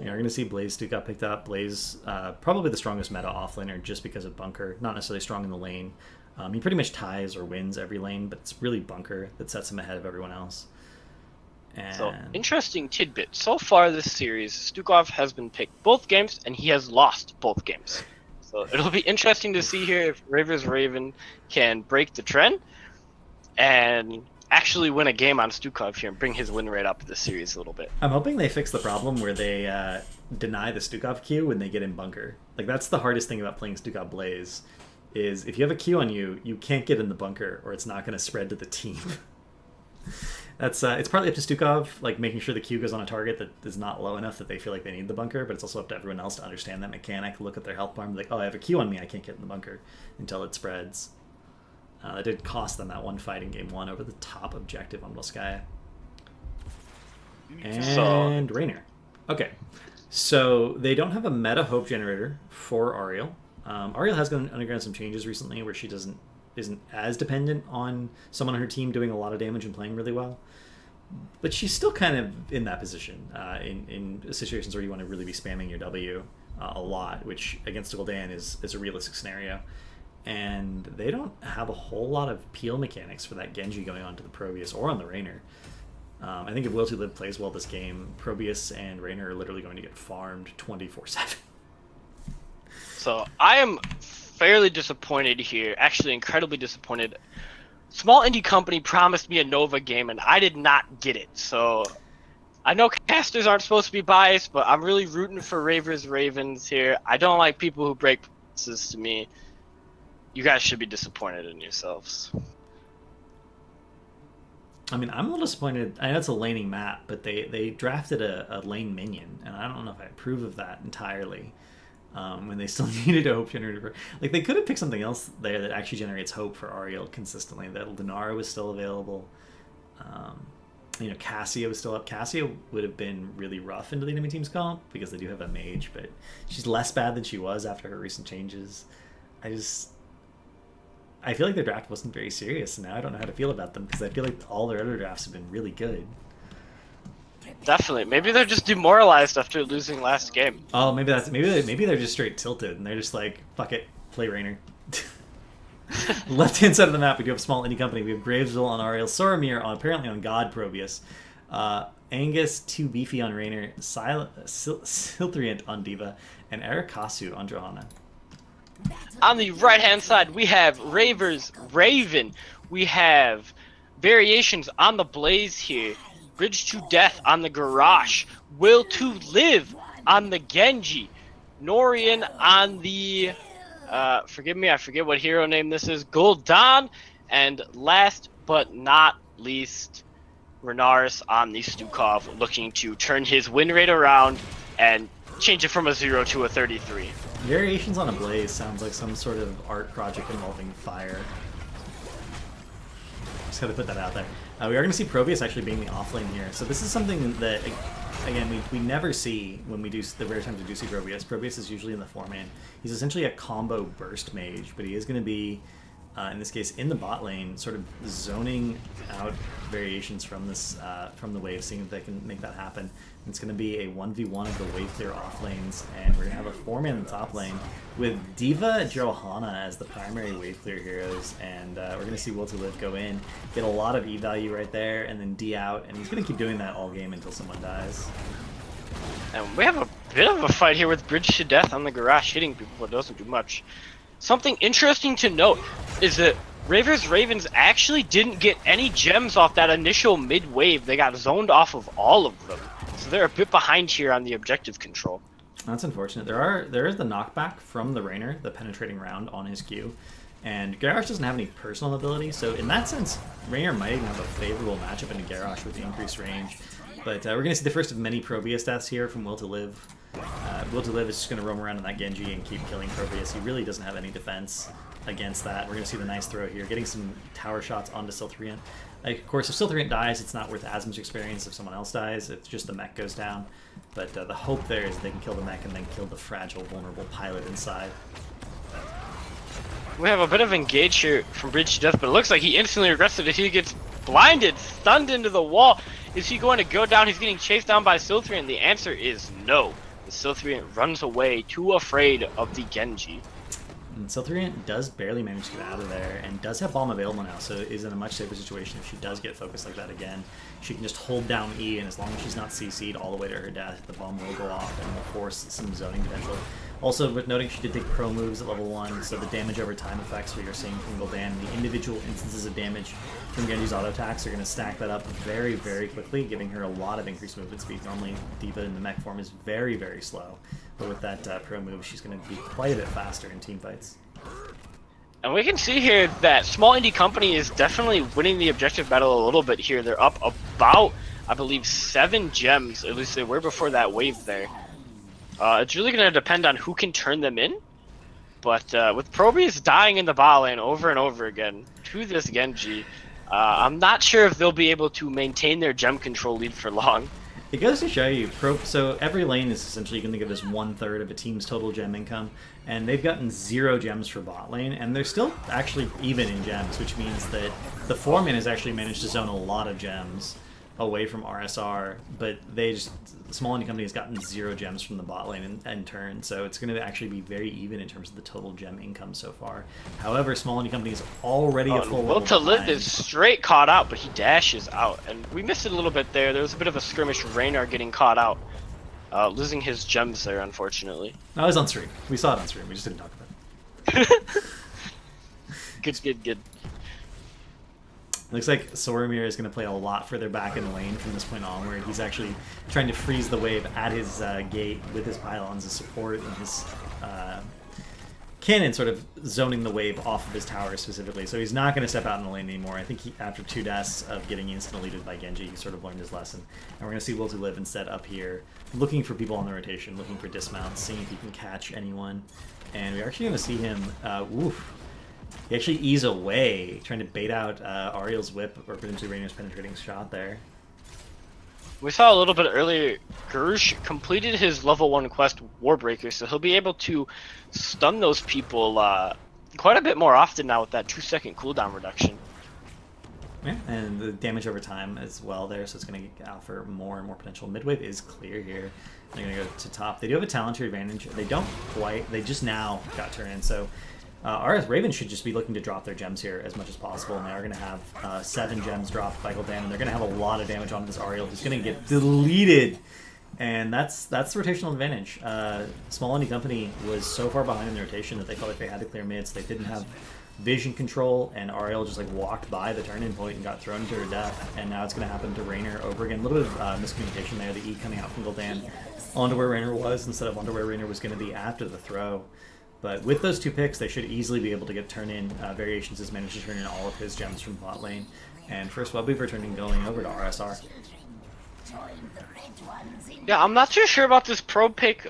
You're going to see Blaze got picked up. Blaze, probably the strongest meta offlaner just because of Bunker. Not necessarily strong in the lane. He pretty much ties or wins every lane, but it's really Bunker that sets him ahead of everyone else. And... So, interesting tidbit. So far this series, Stukov has been picked both games, and he has lost both games. So it'll be interesting to see here if Raver's Raven can break the trend and actually win a game on Stukov here and bring his win rate up this series a little bit. I'm hoping they fix the problem where they deny the Stukov Q when they get in Bunker. Like, that's the hardest thing about playing Stukov Blaze, is if you have a Q on you, you can't get in the bunker, or it's not going to spread to the team. That's it's partly up to Stukov, like making sure the Q goes on a target that is not low enough that they feel like they need the bunker, but it's also up to everyone else to understand that mechanic, look at their health bar and be like, oh, I have a Q on me, I can't get in the bunker until it spreads. That did cost them that one fight in Game 1 over the top objective on Volskaya. And Raynor. Okay, so they don't have a meta hope generator for Ariel. Ariel has undergone some changes recently where she isn't as dependent on someone on her team doing a lot of damage and playing really well. But she's still kind of in that position in situations where you want to really be spamming your W a lot, which against Gul'dan is a realistic scenario. And they don't have a whole lot of peel mechanics for that Genji going on to the Probius or on the Raynor. I think if Will To Live plays well this game, Probius and Raynor are literally going to get farmed 24/7. So I am fairly disappointed here, actually incredibly disappointed. Small Indie Company promised me a Nova game, and I did not get it. So I know casters aren't supposed to be biased, but I'm really rooting for Raver's Ravens here. I don't like people who break promises to me. You guys should be disappointed in yourselves. I mean, I'm a little disappointed. I know it's a laning map, but they drafted a lane minion, and I don't know if I approve of that entirely. When they still needed a hope generator. Like, they could have picked something else there that actually generates hope for Ariel consistently. That Lunara was still available. Cassia was still up. Cassia would have been really rough into the enemy team's comp because they do have a mage, but she's less bad than she was after her recent changes. I feel like their draft wasn't very serious, and now I don't know how to feel about them because I feel like all their other drafts have been really good. Definitely. Maybe they're just demoralized after losing last game. Oh, maybe they're just straight tilted, and they're just like, fuck it, play Raynor. Left-hand side of the map, we do have Small Indie Company. We have Gravesville on Ariel, Soromir apparently on God Probius, Angus Too Beefy on Raynor, Silthriant on D.Va, and Erikasu on Johanna. On the right-hand side, we have Raver's Raven. We have variations on the Blaze here. Bridge to Death on the Garrosh. Will to Live on the Genji. Norian on the... forgive me, I forget what hero name this is. Gul'dan. And last but not least, Renaris on the Stukov, looking to turn his win rate around and change it from a 0 to a 33. Variations on a Blaze sounds like some sort of art project involving fire. Just gotta put that out there. We are going to see Probius actually being the offlane here. So this is something that, again, we never see when we do, the rare times we do see Probius. Probius is usually in the 4-man. He's essentially a combo burst mage, but he is going to be, in this case, in the bot lane, sort of zoning out variations from this, from the wave, seeing if they can make that happen. And it's going to be a 1v1 of the wave clear off lanes, and we're going to have a 4-man in the top lane with D.Va, Johanna as the primary wave clear heroes, and we're going to see Will to Live go in, get a lot of E value right there, and then D out, and he's going to keep doing that all game until someone dies. And we have a bit of a fight here with Bridge to Death on the garage, hitting people, but doesn't do much. Something interesting to note is that Raevar's Ravens actually didn't get any gems off that initial mid-wave. They got zoned off of all of them. So they're a bit behind here on the objective control. That's unfortunate. There is the knockback from the Rainer, the penetrating round on his Q. And Garrosh doesn't have any personal ability, so in that sense, Rainer might even have a favorable matchup into Garrosh with the increased range. But we're going to see the first of many Probius deaths here from Will to Live. Will to Live is just going to roam around in that Genji and keep killing Probius. He really doesn't have any defense against that. We're going to see the nice throw here, getting some tower shots onto Silthriant. Of course, if Silthriant dies, it's not worth as much experience if someone else dies. If just the mech goes down. But the hope there is they can kill the mech and then kill the fragile, vulnerable pilot inside. We have a bit of engage here from Bridge to Death, but it looks like he instantly regrets it. He gets blinded, stunned into the wall. Is he going to go down? He's getting chased down by Silthriant. The answer is no. The Silthriant runs away, too afraid of the Genji. And Silthriant does barely manage to get out of there and does have bomb available now, so is in a much safer situation if she does get focused like that again. She can just hold down E, and as long as she's not CC'd all the way to her death, the bomb will go off and will force some zoning potential. Also, with noting she did take pro moves at level 1, so the damage over time effects we are seeing from Gul'dan, the individual instances of damage from Genji's auto attacks are going to stack that up very, very quickly, giving her a lot of increased movement speed. Normally, D.Va in the mech form is very, very slow, but with that pro move, she's going to be quite a bit faster in team fights. And we can see here that Small Indie Company is definitely winning the objective battle a little bit here. They're up about, I believe, 7 gems, at least they were before that wave there. It's really going to depend on who can turn them in. But with Probius dying in the bot lane over and over again to this Genji, I'm not sure if they'll be able to maintain their gem control lead for long. It goes to show you, so every lane is essentially going to give us 1/3 of a team's total gem income, and they've gotten 0 gems for bot lane, and they're still actually even in gems, which means that the 4-man has actually managed to zone a lot of gems away from RSR, but Small Indie Company has gotten 0 gems from the bot lane in turn, so it's going to actually be very even in terms of the total gem income so far. However, Small Indie Company is already a full Will to level Live behind. is straight caught out, but he dashes out, and we missed it a little bit there. There was a bit of a skirmish. Raynor getting caught out, losing his gems there, unfortunately. No, it was on stream. We saw it on stream. We just didn't talk about it. Good. Looks like Soromir is going to play a lot further back in the lane from this point onward. He's actually trying to freeze the wave at his gate with his pylons as support and his cannon sort of zoning the wave off of his tower specifically. So he's not going to step out in the lane anymore. I think after 2 deaths of getting instantly deleted by Genji, he sort of learned his lesson. And we're going to see Will to Live instead up here, looking for people on the rotation, looking for dismounts, seeing if he can catch anyone. And we're actually going to see him, he actually ease away, trying to bait out Ariel's whip, or potentially Rainer's penetrating shot there. We saw a little bit earlier, Garush completed his level 1 quest, Warbreaker, so he'll be able to stun those people quite a bit more often now with that 2-second cooldown reduction. Yeah, and the damage over time as well there, so it's going to offer more and more potential. Midwave is clear here. They're going to go to top. They do have a Talon's advantage. They don't quite. They just now got turned in, so RS Raven should just be looking to drop their gems here as much as possible, and they are going to have 7 gems dropped by Gul'dan, and they're going to have a lot of damage on this Ariel, who's going to get deleted, and that's the rotational advantage. Small Indie Company was so far behind in the rotation that they felt like they had to clear mids. They didn't have vision control, and Ariel just like walked by the turn-in point and got thrown into her death, and now it's going to happen to Raynor over again. A little bit of miscommunication there, the E coming out from Gul'dan onto where Raynor was instead of onto where Raynor was going to be after the throw. But with those 2 picks, they should easily be able to get turn-in. Variations has managed to turn in all of his gems from bot lane. And first Web Weaver turning going over to RSR. Yeah, I'm not too sure about this pro pick.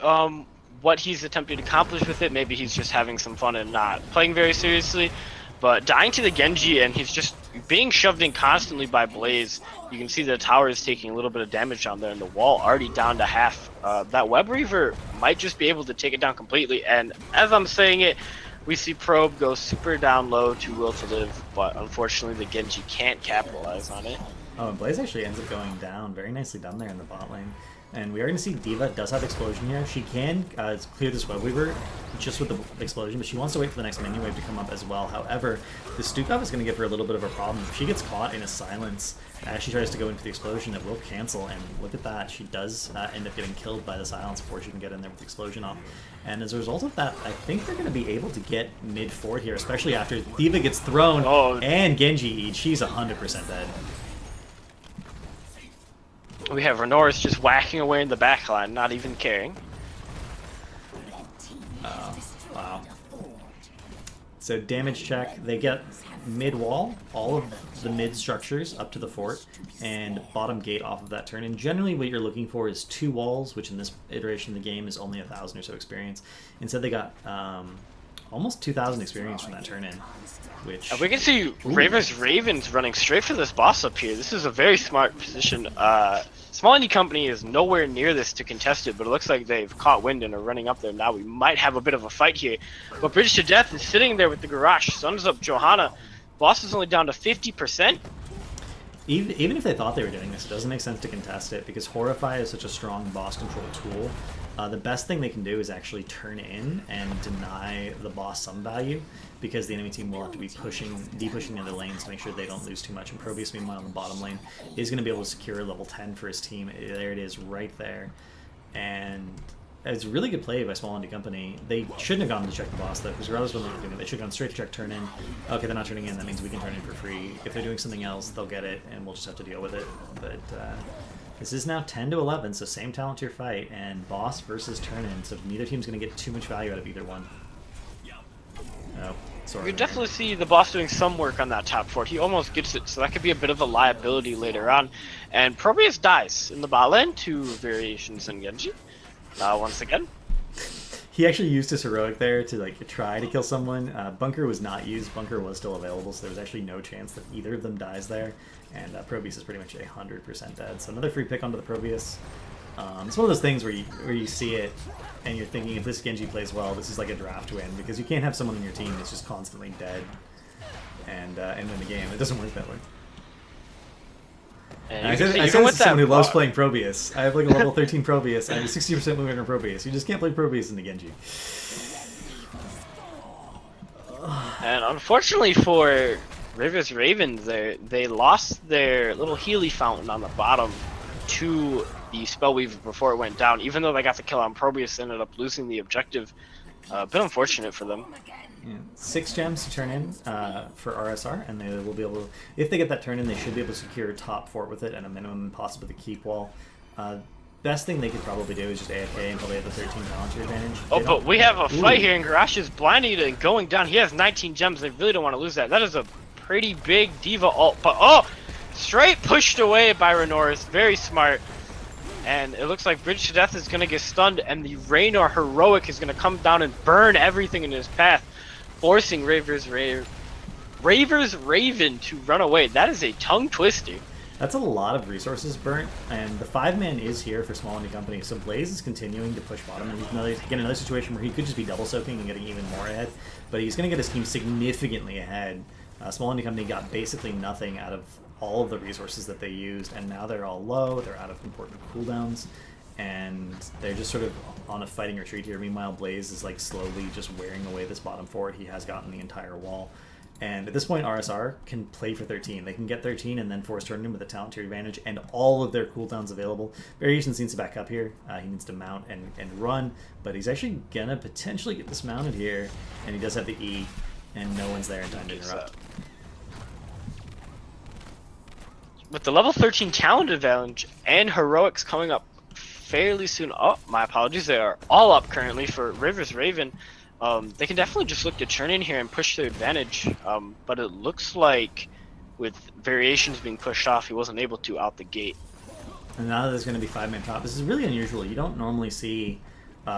What he's attempting to accomplish with it. Maybe he's just having some fun and not playing very seriously. But dying to the Genji, and he's just being shoved in constantly by Blaze. You can see the tower is taking a little bit of damage down there, and the wall already down to half. That Web Reaver might just be able to take it down completely. And as I'm saying it, we see Probe go super down low to Will to Live, but unfortunately the Genji can't capitalize on it. Oh, and Blaze actually ends up going down. Very nicely done there in the bot lane. And we are going to see D.Va does have Explosion here. She can clear this Web Weaver just with the Explosion, but she wants to wait for the next minion wave to come up as well. However, the Stukov is going to give her a little bit of a problem. If she gets caught in a silence as she tries to go in for the Explosion, it will cancel. And look at that. She does end up getting killed by the silence before she can get in there with the Explosion off. And as a result of that, I think they're going to be able to get mid-fort here, especially after D.Va gets thrown and Genji eats. She's 100% dead. We have Renoris just whacking away in the backline, not even caring. Wow. So damage check, they get mid-wall, all of the mid structures up to the fort, and bottom gate off of that turn. And generally what you're looking for is 2 walls, which in this iteration of the game is only 1,000 or so experience. Instead they got almost 2,000 experience from that turn in. Which we can see Raver's Ravens running straight for this boss up here. This is a very smart position. Small Indie Company is nowhere near this to contest it, but it looks like they've caught wind and are running up there now. We might have a bit of a fight here. But Bridge to Death is sitting there with the Garage. Suns up Johanna. Boss is only down to 50%. Even if they thought they were doing this, it doesn't make sense to contest it because Horrify is such a strong boss control tool. The best thing they can do is actually turn in and deny the boss some value because the enemy team will have to be depushing the other lanes to make sure they don't lose too much. And Probius, meanwhile, in the bottom lane, is going to be able to secure level 10 for his team. There it is right there. And it's a really good play by Small Indie Company. They shouldn't have gone to check the boss, though, because regardless of what they're doing, they should have gone straight to check turn in. Okay, they're not turning in. That means we can turn in for free. If they're doing something else, they'll get it, and we'll just have to deal with it. But this is now 10 to 11, so same talent tier fight, and boss versus turn in, so neither team's going to get too much value out of either one. Oh, sorry. You can definitely see the boss doing some work on that top fort. He almost gets it, so that could be a bit of a liability later on. And Probius dies in the bot lane to variations in Genji. Once again. He actually used his heroic there to like try to kill someone. Bunker was not used. Bunker was still available, so there was actually no chance that either of them dies there. And Probius is pretty much 100% dead. So another free pick onto the Probius. It's one of those things where you see it and you're thinking if this Genji plays well, this is like a draft win because you can't have someone on your team that's just constantly dead and win the game. It doesn't work that way. I said this as someone who loves playing Probius. I have like a level 13 Probius. I have a 60% movement on Probius. You just can't play Probius in the Genji. And unfortunately for Rivers Ravens, they lost their little Healy fountain on the bottom to the Spellweaver before it went down. Even though they got the kill on Probius, ended up losing the objective. A bit unfortunate for them. Yeah. 6 gems to turn in for RSR, and they will be able to, if they get that turn in, they should be able to secure top fort with it at a minimum, possibly the keep wall. Best thing they could probably do is just AFK and probably have the 13 talent advantage. Oh, but we have a fight here, and Garage is blinded and going down. He has 19 gems. They really don't want to lose that. That is a pretty big D.Va ult, but straight pushed away by Renoris. Very smart. And it looks like Bridge to Death is going to get stunned, and the Raynor Heroic is going to come down and burn everything in his path, forcing Raver's Raven to run away. That is a tongue twister. That's a lot of resources burnt, and the 5-man is here for Small Indie Company, so Blaze is continuing to push bottom, and he's going to get another situation where he could just be double soaking and getting even more ahead, but he's going to get his team significantly ahead. Small Indie Company got basically nothing out of all of the resources that they used, and now they're all low, they're out of important cooldowns, and they're just sort of on a fighting retreat here. Meanwhile, Blaze is like slowly just wearing away this bottom fort. He has gotten the entire wall. And at this point, RSR can play for 13. They can get 13 and then force turn in with a talent tier advantage and all of their cooldowns available. Variations needs to back up here. He needs to mount and run, but he's actually going to potentially get this mounted here, and he does have the E, and no one's there in time to interrupt. With the level 13 talent advantage and heroics coming up fairly soon. Oh, my apologies. They are all up currently for Rivers Raven. They can definitely just look to turn in here and push their advantage. But it looks like with variations being pushed off, he wasn't able to out the gate. And now there's going to be 5-man top. This is really unusual. You don't normally see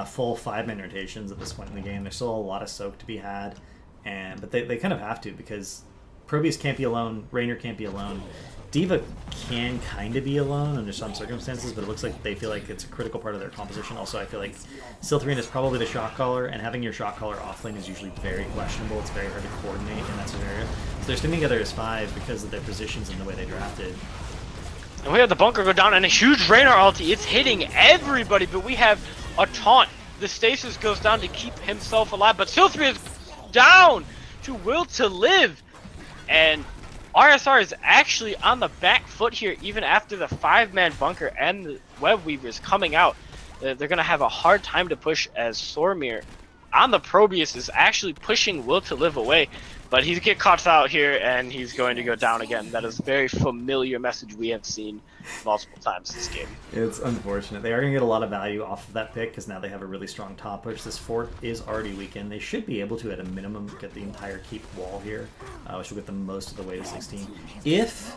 full 5-man rotations at this point in the game. There's still a lot of soak to be had, but they kind of have to because Probius can't be alone, Raynor can't be alone. D.Va can kind of be alone under some circumstances, but it looks like they feel like it's a critical part of their composition. Also, I feel like Siltharion is probably the shot caller, and having your shot caller offlane is usually very questionable. It's very hard to coordinate in that scenario. So they're sitting together as 5 because of their positions and the way they drafted. And we have the bunker go down and a huge Raynor ulti. It's hitting everybody, but we have a taunt. The stasis goes down to keep himself alive, but Siltharion is down to Will to Live. And RSR is actually on the back foot here, even after the 5-man bunker and the web weavers coming out. They're going to have a hard time to push as Sormir on the Probius is actually pushing Will to Live away. But he's get caught out here and he's going to go down again. That is a very familiar message we have seen multiple times this game. It's unfortunate. They are going to get a lot of value off of that pick because now they have a really strong top push. This fort is already weakened. They should be able to, at a minimum, get the entire keep wall here, which will get them most of the way to 16. If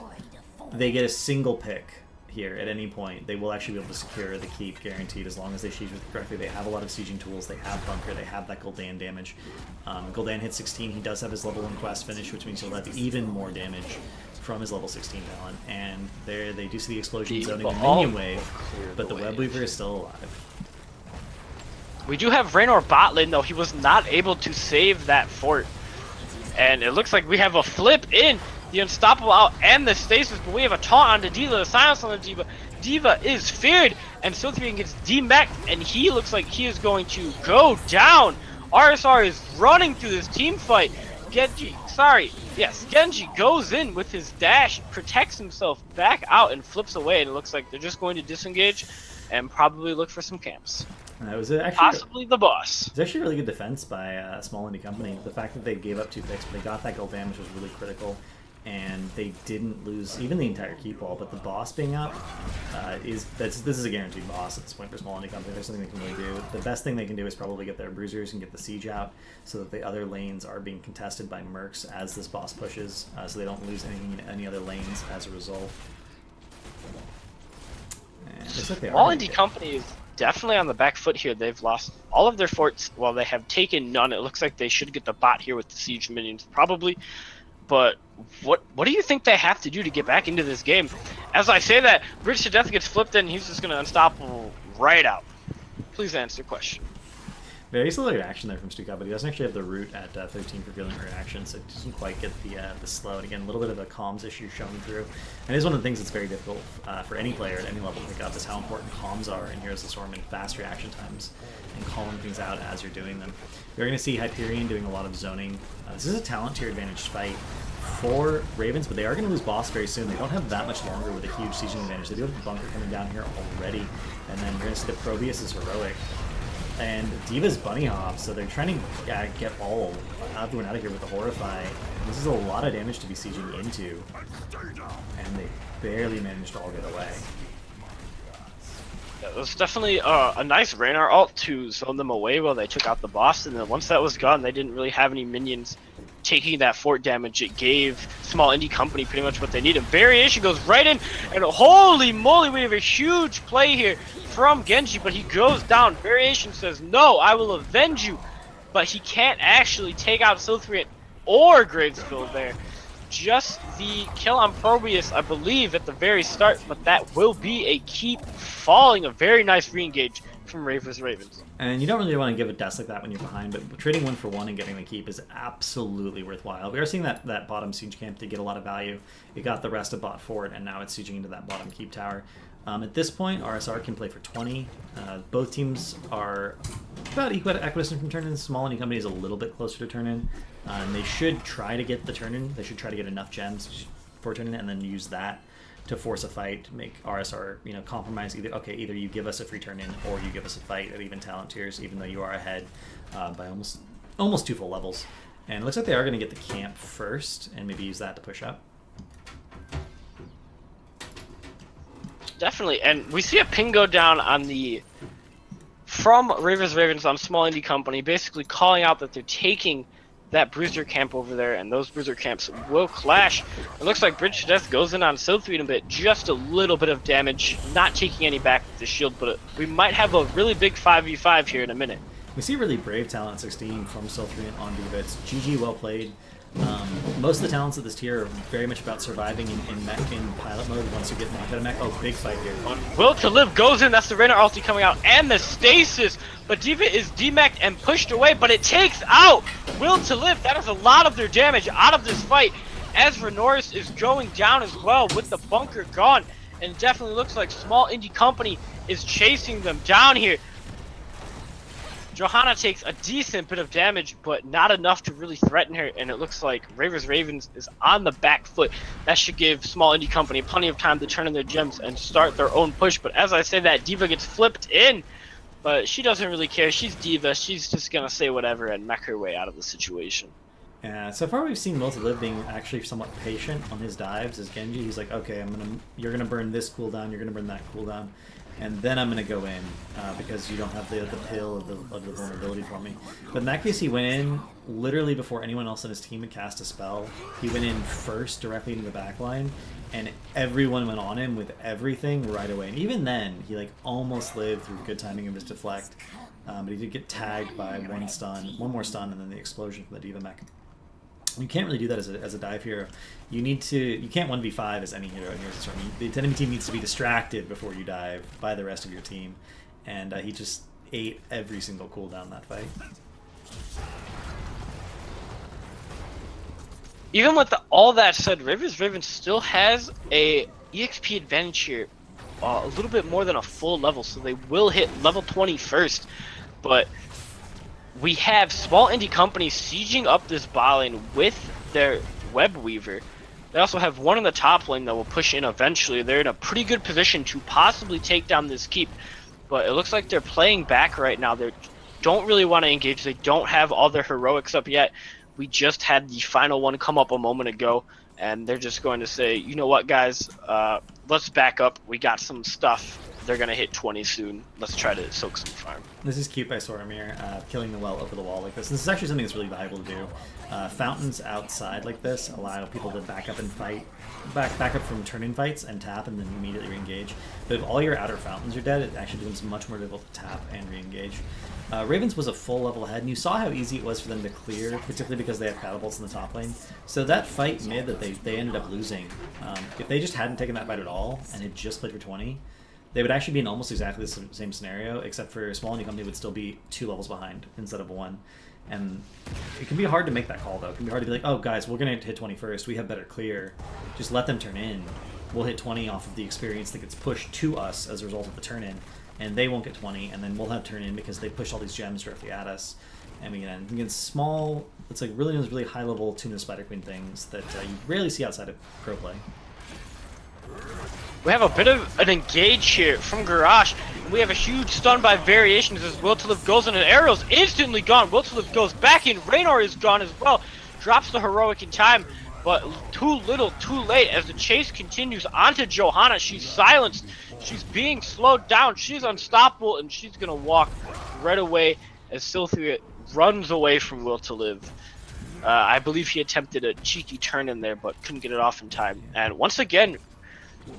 they get a single pick here at any point, they will actually be able to secure the keep guaranteed as long as they siege with it correctly. They have a lot of sieging tools, they have bunker, they have that Gul'dan damage. Gul'dan hits 16, he does have his level 1 quest finish, which means he'll have even more damage from his level 16 talent. And there they do see the explosion zoning the minion wave, but the web weaver is still alive. We do have Raynor bot lane though, he was not able to save that fort. And it looks like we have a flip in the Unstoppable out and the Stasis, but we have a taunt on the D.Va, the silence on the D.Va. D.Va is feared, and Siltharion gets demeched, and he looks like he is going to go down. RSR is running through this team fight. Genji goes in with his dash, protects himself back out, and flips away, and it looks like they're just going to disengage and probably look for some camps. That was actually possibly the boss. It's actually a really good defense by a small indie company. The fact that they gave up 2 picks, but they got that gold damage was really critical. And they didn't lose even the entire keep wall, but the boss being up this is a guaranteed boss at this point for small indie company. There's something they can really do. The best thing they can do is probably get their bruisers and get the siege out, so that the other lanes are being contested by mercs as this boss pushes, so they don't lose any other lanes as a result. And it looks like they small indie company is definitely on the back foot here. They've lost all of their forts. Well, they have taken none. It looks like they should get the bot here with the siege minions, probably. But what do you think they have to do to get back into this game? As I say that, Bridge to Death gets flipped in, he's just going to Unstoppable right out. Please answer the question. Very slow reaction there from Stukov, but he doesn't actually have the root at 13 for feeling reaction, so it doesn't quite get the slow. And again, a little bit of a comms issue showing through. And it is one of the things that's very difficult for any player at any level to pick up, is how important comms are in Heroes of the Storm and fast reaction times and calling things out as you're doing them. You're going to see Hyperion doing a lot of zoning. This is a talent tier advantage fight for Ravens, but they are going to lose boss very soon. They don't have that much longer with a huge sieging advantage. They do have the bunker coming down here already, and then you're going to see the Probius is heroic. And D.Va's bunny hop, so they're trying to get everyone out of here with the Horrify. This is a lot of damage to be sieging into, and they barely managed to all get away. Yeah, it was definitely a nice Raynor ult to zone them away while they took out the boss, and then once that was gone, they didn't really have any minions taking that fort damage. It gave small indie company pretty much what they needed. Variation goes right in, and holy moly, we have a huge play here from Genji, but he goes down. Variation says, no, I will avenge you, but he can't actually take out Siltharion or Gravesville there. Just the kill on Probius, I believe, at the very start, but that will be a keep falling. A very nice re-engage from Raver's Ravens. And you don't really want to give a death like that when you're behind, but trading 1 for 1 and getting the keep is absolutely worthwhile. We are seeing that bottom siege camp to get a lot of value. It got the rest of bot fort, and now it's sieging into that bottom keep tower. At this point, RSR can play for 20. Both teams are about equidistant from turn-in. Small indie company is a little bit closer to turn-in. They should try to get the turn-in. They should try to get enough gems for turn-in and then use that to force a fight, to make RSR, compromise. Either you give us a free turn-in or you give us a fight at even talent tiers, even though you are ahead by almost 2 full levels. And it looks like they are going to get the camp first and maybe use that to push up. Definitely, and we see a ping go down on from Raver's Ravens on small indie company, basically calling out that they're taking that bruiser camp over there, and those bruiser camps will clash. It looks like Bridge to Death goes in on Silthreed a bit, just a little bit of damage, not taking any back with the shield, but we might have a really big 5v5 here in a minute. We see really brave talent 16 from Silthreed on Diva. It's GG, well played. Most of the talents of this tier are very much about surviving in pilot mode once you get knocked out of mech. Oh, big fight here. Will to Live goes in, that's the Raynor ulti coming out, and the stasis, but Diva is demeched and pushed away, but it takes out Will to Live. That is a lot of their damage out of this fight, as Renoris is going down as well with the bunker gone, and it definitely looks like Small Indie Company is chasing them down here. Johanna takes a decent bit of damage, but not enough to really threaten her, and it looks like Raevar's Ravens is on the back foot. That should give Small Indie Company plenty of time to turn in their gems and start their own push, but as I say that, Diva gets flipped in, but she doesn't really care. She's Diva. She's just going to say whatever and mech her way out of the situation. Yeah, so far we've seen Will to Live being actually somewhat patient on his dives as Genji. He's like, okay, you're gonna burn this cooldown, you're gonna burn that cooldown, and then I'm gonna go in because you don't have the pill of the vulnerability for me. But in that case, he went in literally before anyone else on his team had cast a spell. He went in first directly into the back line, and everyone went on him with everything right away. And even then, he like almost lived through good timing of his deflect, but he did get tagged by one more stun, and then the explosion from the Diva mech. You can't really do that as a dive hero. You can't 1v5 as any hero in Heroes of the Storm. The enemy team needs to be distracted before you dive by the rest of your team, and he just ate every single cooldown that fight. Even with all that said, Raven still has a EXP advantage here, a little bit more than a full level, so they will hit level 20 first, but we have Small Indie Company sieging up this bot lane with their Web Weaver. They also have one in the top lane that will push in eventually. They're in a pretty good position to possibly take down this keep, but it looks like they're playing back right now. They don't really want to engage. They don't have all their heroics up yet. We just had the final one come up a moment ago, and they're just going to say, you know what, guys, let's back up. We got some stuff. They're going to hit 20 soon. Let's try to soak some farm. This is cute by Soromir, killing the well over the wall like this. This is actually something that's really valuable to do. Fountains outside like this allow people to back up and fight, back up from turn-in fights and tap and then immediately re-engage. But if all your outer fountains are dead, it actually becomes much more difficult to tap and re-engage. Ravens was a full level ahead, and you saw how easy it was for them to clear, particularly because they have catapults in the top lane. So that fight mid that they ended up losing, if they just hadn't taken that fight at all and had just played for 20, they would actually be in almost exactly the same scenario, except for Small Indie Company would still be 2 levels behind instead of 1. And it can be hard to make that call, though. It can be hard to be like, oh, guys, we're going to hit 20 first. We have better clear. Just let them turn in. We'll hit 20 off of the experience that gets pushed to us as a result of the turn-in, and they won't get 20, and then we'll have turn-in because they push all these gems directly at us. And we end against small, it's like really high-level Tuna Spider Queen things that you rarely see outside of pro play. We have a bit of an engage here from Garage. We have a huge stun by Variations as Will to Live goes in, and Arrow's instantly gone. Will to Live goes back in. Raynor is gone as well. Drops the heroic in time, but too little, too late as the chase continues onto Johanna. She's silenced. She's being slowed down. She's unstoppable, and she's going to walk right away as Silthia runs away from Will to Live. I believe he attempted a cheeky turn in there, but couldn't get it off in time. And once again,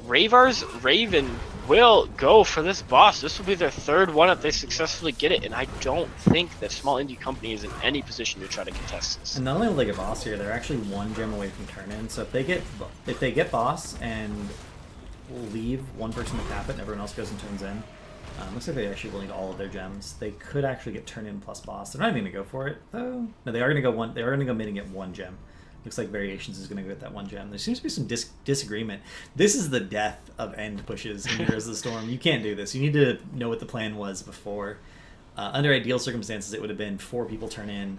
Raevar's Raven will go for this boss. This will be their third one if they successfully get it, and I don't think that Small Indie Company is in any position to try to contest this. And not only will they get boss here, they're actually 1 gem away from turn-in. So if they get boss and leave one person to cap it and everyone else goes and turns in, looks like they actually will need all of their gems. They could actually get turn-in plus boss. They're not even going to go for it, though. No, they are going to go one. They are going to go mid and get 1 gem. Looks like Variations is going to get that 1 gem. There seems to be some disagreement. This is the death of end pushes in Heroes of the Storm. You can't do this. You need to know what the plan was before. Under ideal circumstances, it would have been 4 people turn in,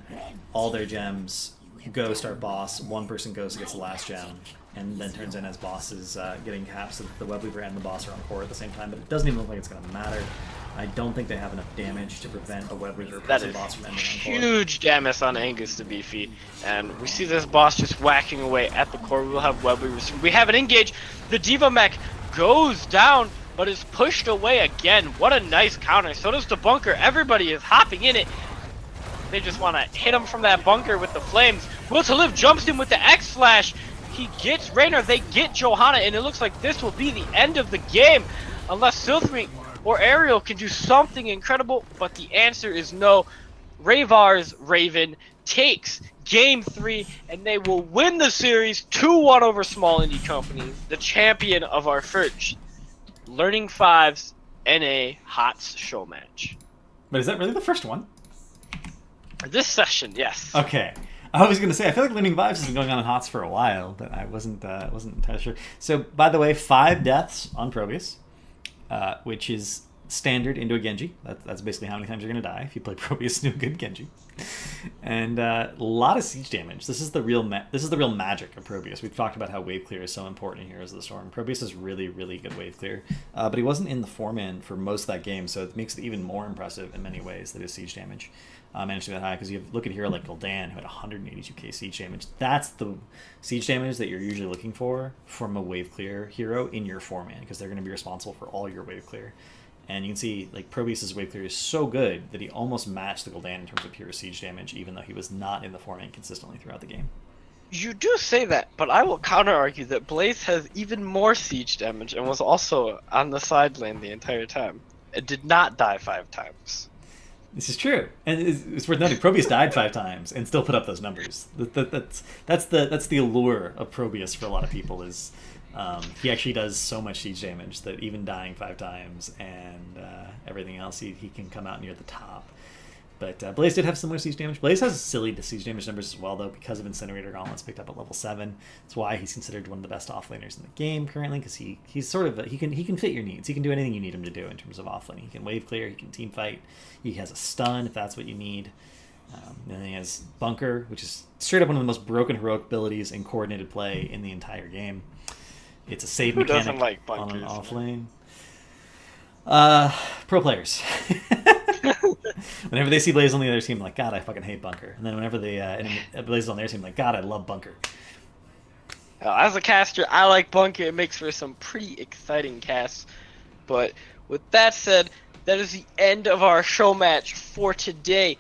all their gems, go start boss, 1 person goes and gets the last gem, and then turns in as bosses getting caps so that the Web Weaver and the boss are on core at the same time. But it doesn't even look like it's going to matter. I don't think they have enough damage to prevent a Web Weaver plus a boss from ending on core. Huge damage on Angus to Beefy, and we see this boss just whacking away at the core. We'll have Web Weavers. We have an engage. The Diva mech goes down, but is pushed away again. What a nice counter. So does the bunker. Everybody is hopping in it. They just want to hit him from that bunker with the flames. Will to Live jumps in with the X Flash. He gets Raynor, they get Johanna, and it looks like this will be the end of the game. Unless Silthwing or Ariel can do something incredible, but the answer is no. Raevar's Raven takes Game 3, and they will win the series 2-1 over Small Indie Company, the champion of our first Learning 5's NA HotS show match. But is that really the first one? This session, yes. Okay. I was gonna say I feel like Learning Vibes has been going on in HotS for a while, but I wasn't entirely sure. So, by the way, 5 deaths on Probius, which is standard into a Genji. That's basically how many times you're gonna die if you play Probius into a good Genji. And a lot of siege damage. This is the real magic of Probius. We've talked about how wave clear is so important in Heroes of the Storm. Probius is really, really good wave clear, but he wasn't in the 4-man for most of that game, so it makes it even more impressive in many ways that his siege damage managed to be that high. Because you look at a hero like Gul'dan, who had 182k siege damage. That's the siege damage that you're usually looking for from a wave clear hero in your 4-man, because they're going to be responsible for all your wave clear. And you can see, like, Probius' wave clear is so good that he almost matched the Gul'dan in terms of pure siege damage, even though he was not in the 4-man consistently throughout the game. You do say that, but I will counter-argue that Blaze has even more siege damage and was also on the side lane the entire time. It did not die 5 times. This is true, and it's worth noting. Probius died 5 times and still put up those numbers. That's the allure of Probius for a lot of people. Is he actually does so much siege damage that even dying 5 times and everything else, he can come out near the top. But Blaze did have similar siege damage. Blaze has silly siege damage numbers as well, though, because of Incinerator Gauntlets picked up at level 7. That's why he's considered one of the best offlaners in the game currently, because he's sort of he can fit your needs. He can do anything you need him to do in terms of offlaning. He can wave clear, he can team fight, he has a stun if that's what you need. And then he has Bunker, which is straight up one of the most broken heroic abilities in coordinated play in the entire game. It's a save Who mechanic doesn't like on an bunkers? offlane. Pro players. Whenever they see Blaze on the other team, like, God, I fucking hate Bunker. And then whenever Blaze is on their team, like, God, I love Bunker. As a caster, I like Bunker. It makes for some pretty exciting casts. But with that said, that is the end of our show match for today.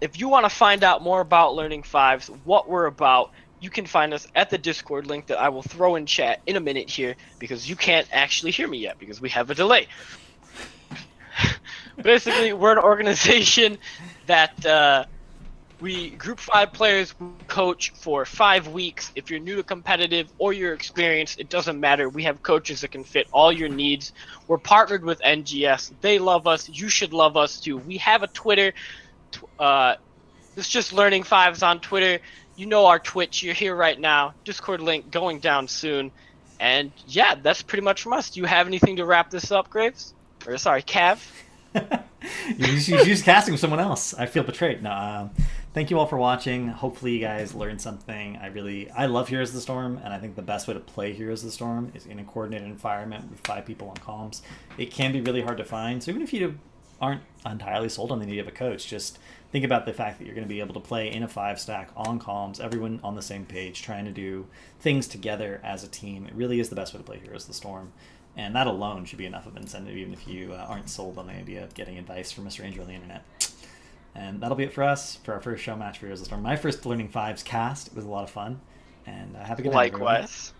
If you want to find out more about Learning 5's, what we're about, you can find us at the Discord link that I will throw in chat in a minute here, because you can't actually hear me yet because we have a delay. Basically, we're an organization that we group 5 players, we coach for 5 weeks. If you're new to competitive or you're experienced, it doesn't matter. We have coaches that can fit all your needs. We're partnered with NGS. They love us. You should love us too. We have a Twitter. It's just Learning 5's on Twitter. You know our Twitch. You're here right now. Discord link going down soon. And yeah, that's pretty much from us. Do you have anything to wrap this up, Graves? Or sorry, Cav? You just casting with someone else. I feel betrayed. No, thank you all for watching. Hopefully you guys learned something. I love Heroes of the Storm, and I think the best way to play Heroes of the Storm is in a coordinated environment with 5 people on comms. It can be really hard to find, so even if you aren't entirely sold on the need of a coach, just think about the fact that you're going to be able to play in a 5-stack on comms, everyone on the same page, trying to do things together as a team. It really is the best way to play Heroes of the Storm. And that alone should be enough of an incentive, even if you aren't sold on the idea of getting advice from a stranger on the internet. And that'll be it for us, for our first show match for Heroes of the Storm. My first Learning 5's cast. It was a lot of fun. And have a good night, everyone. Likewise.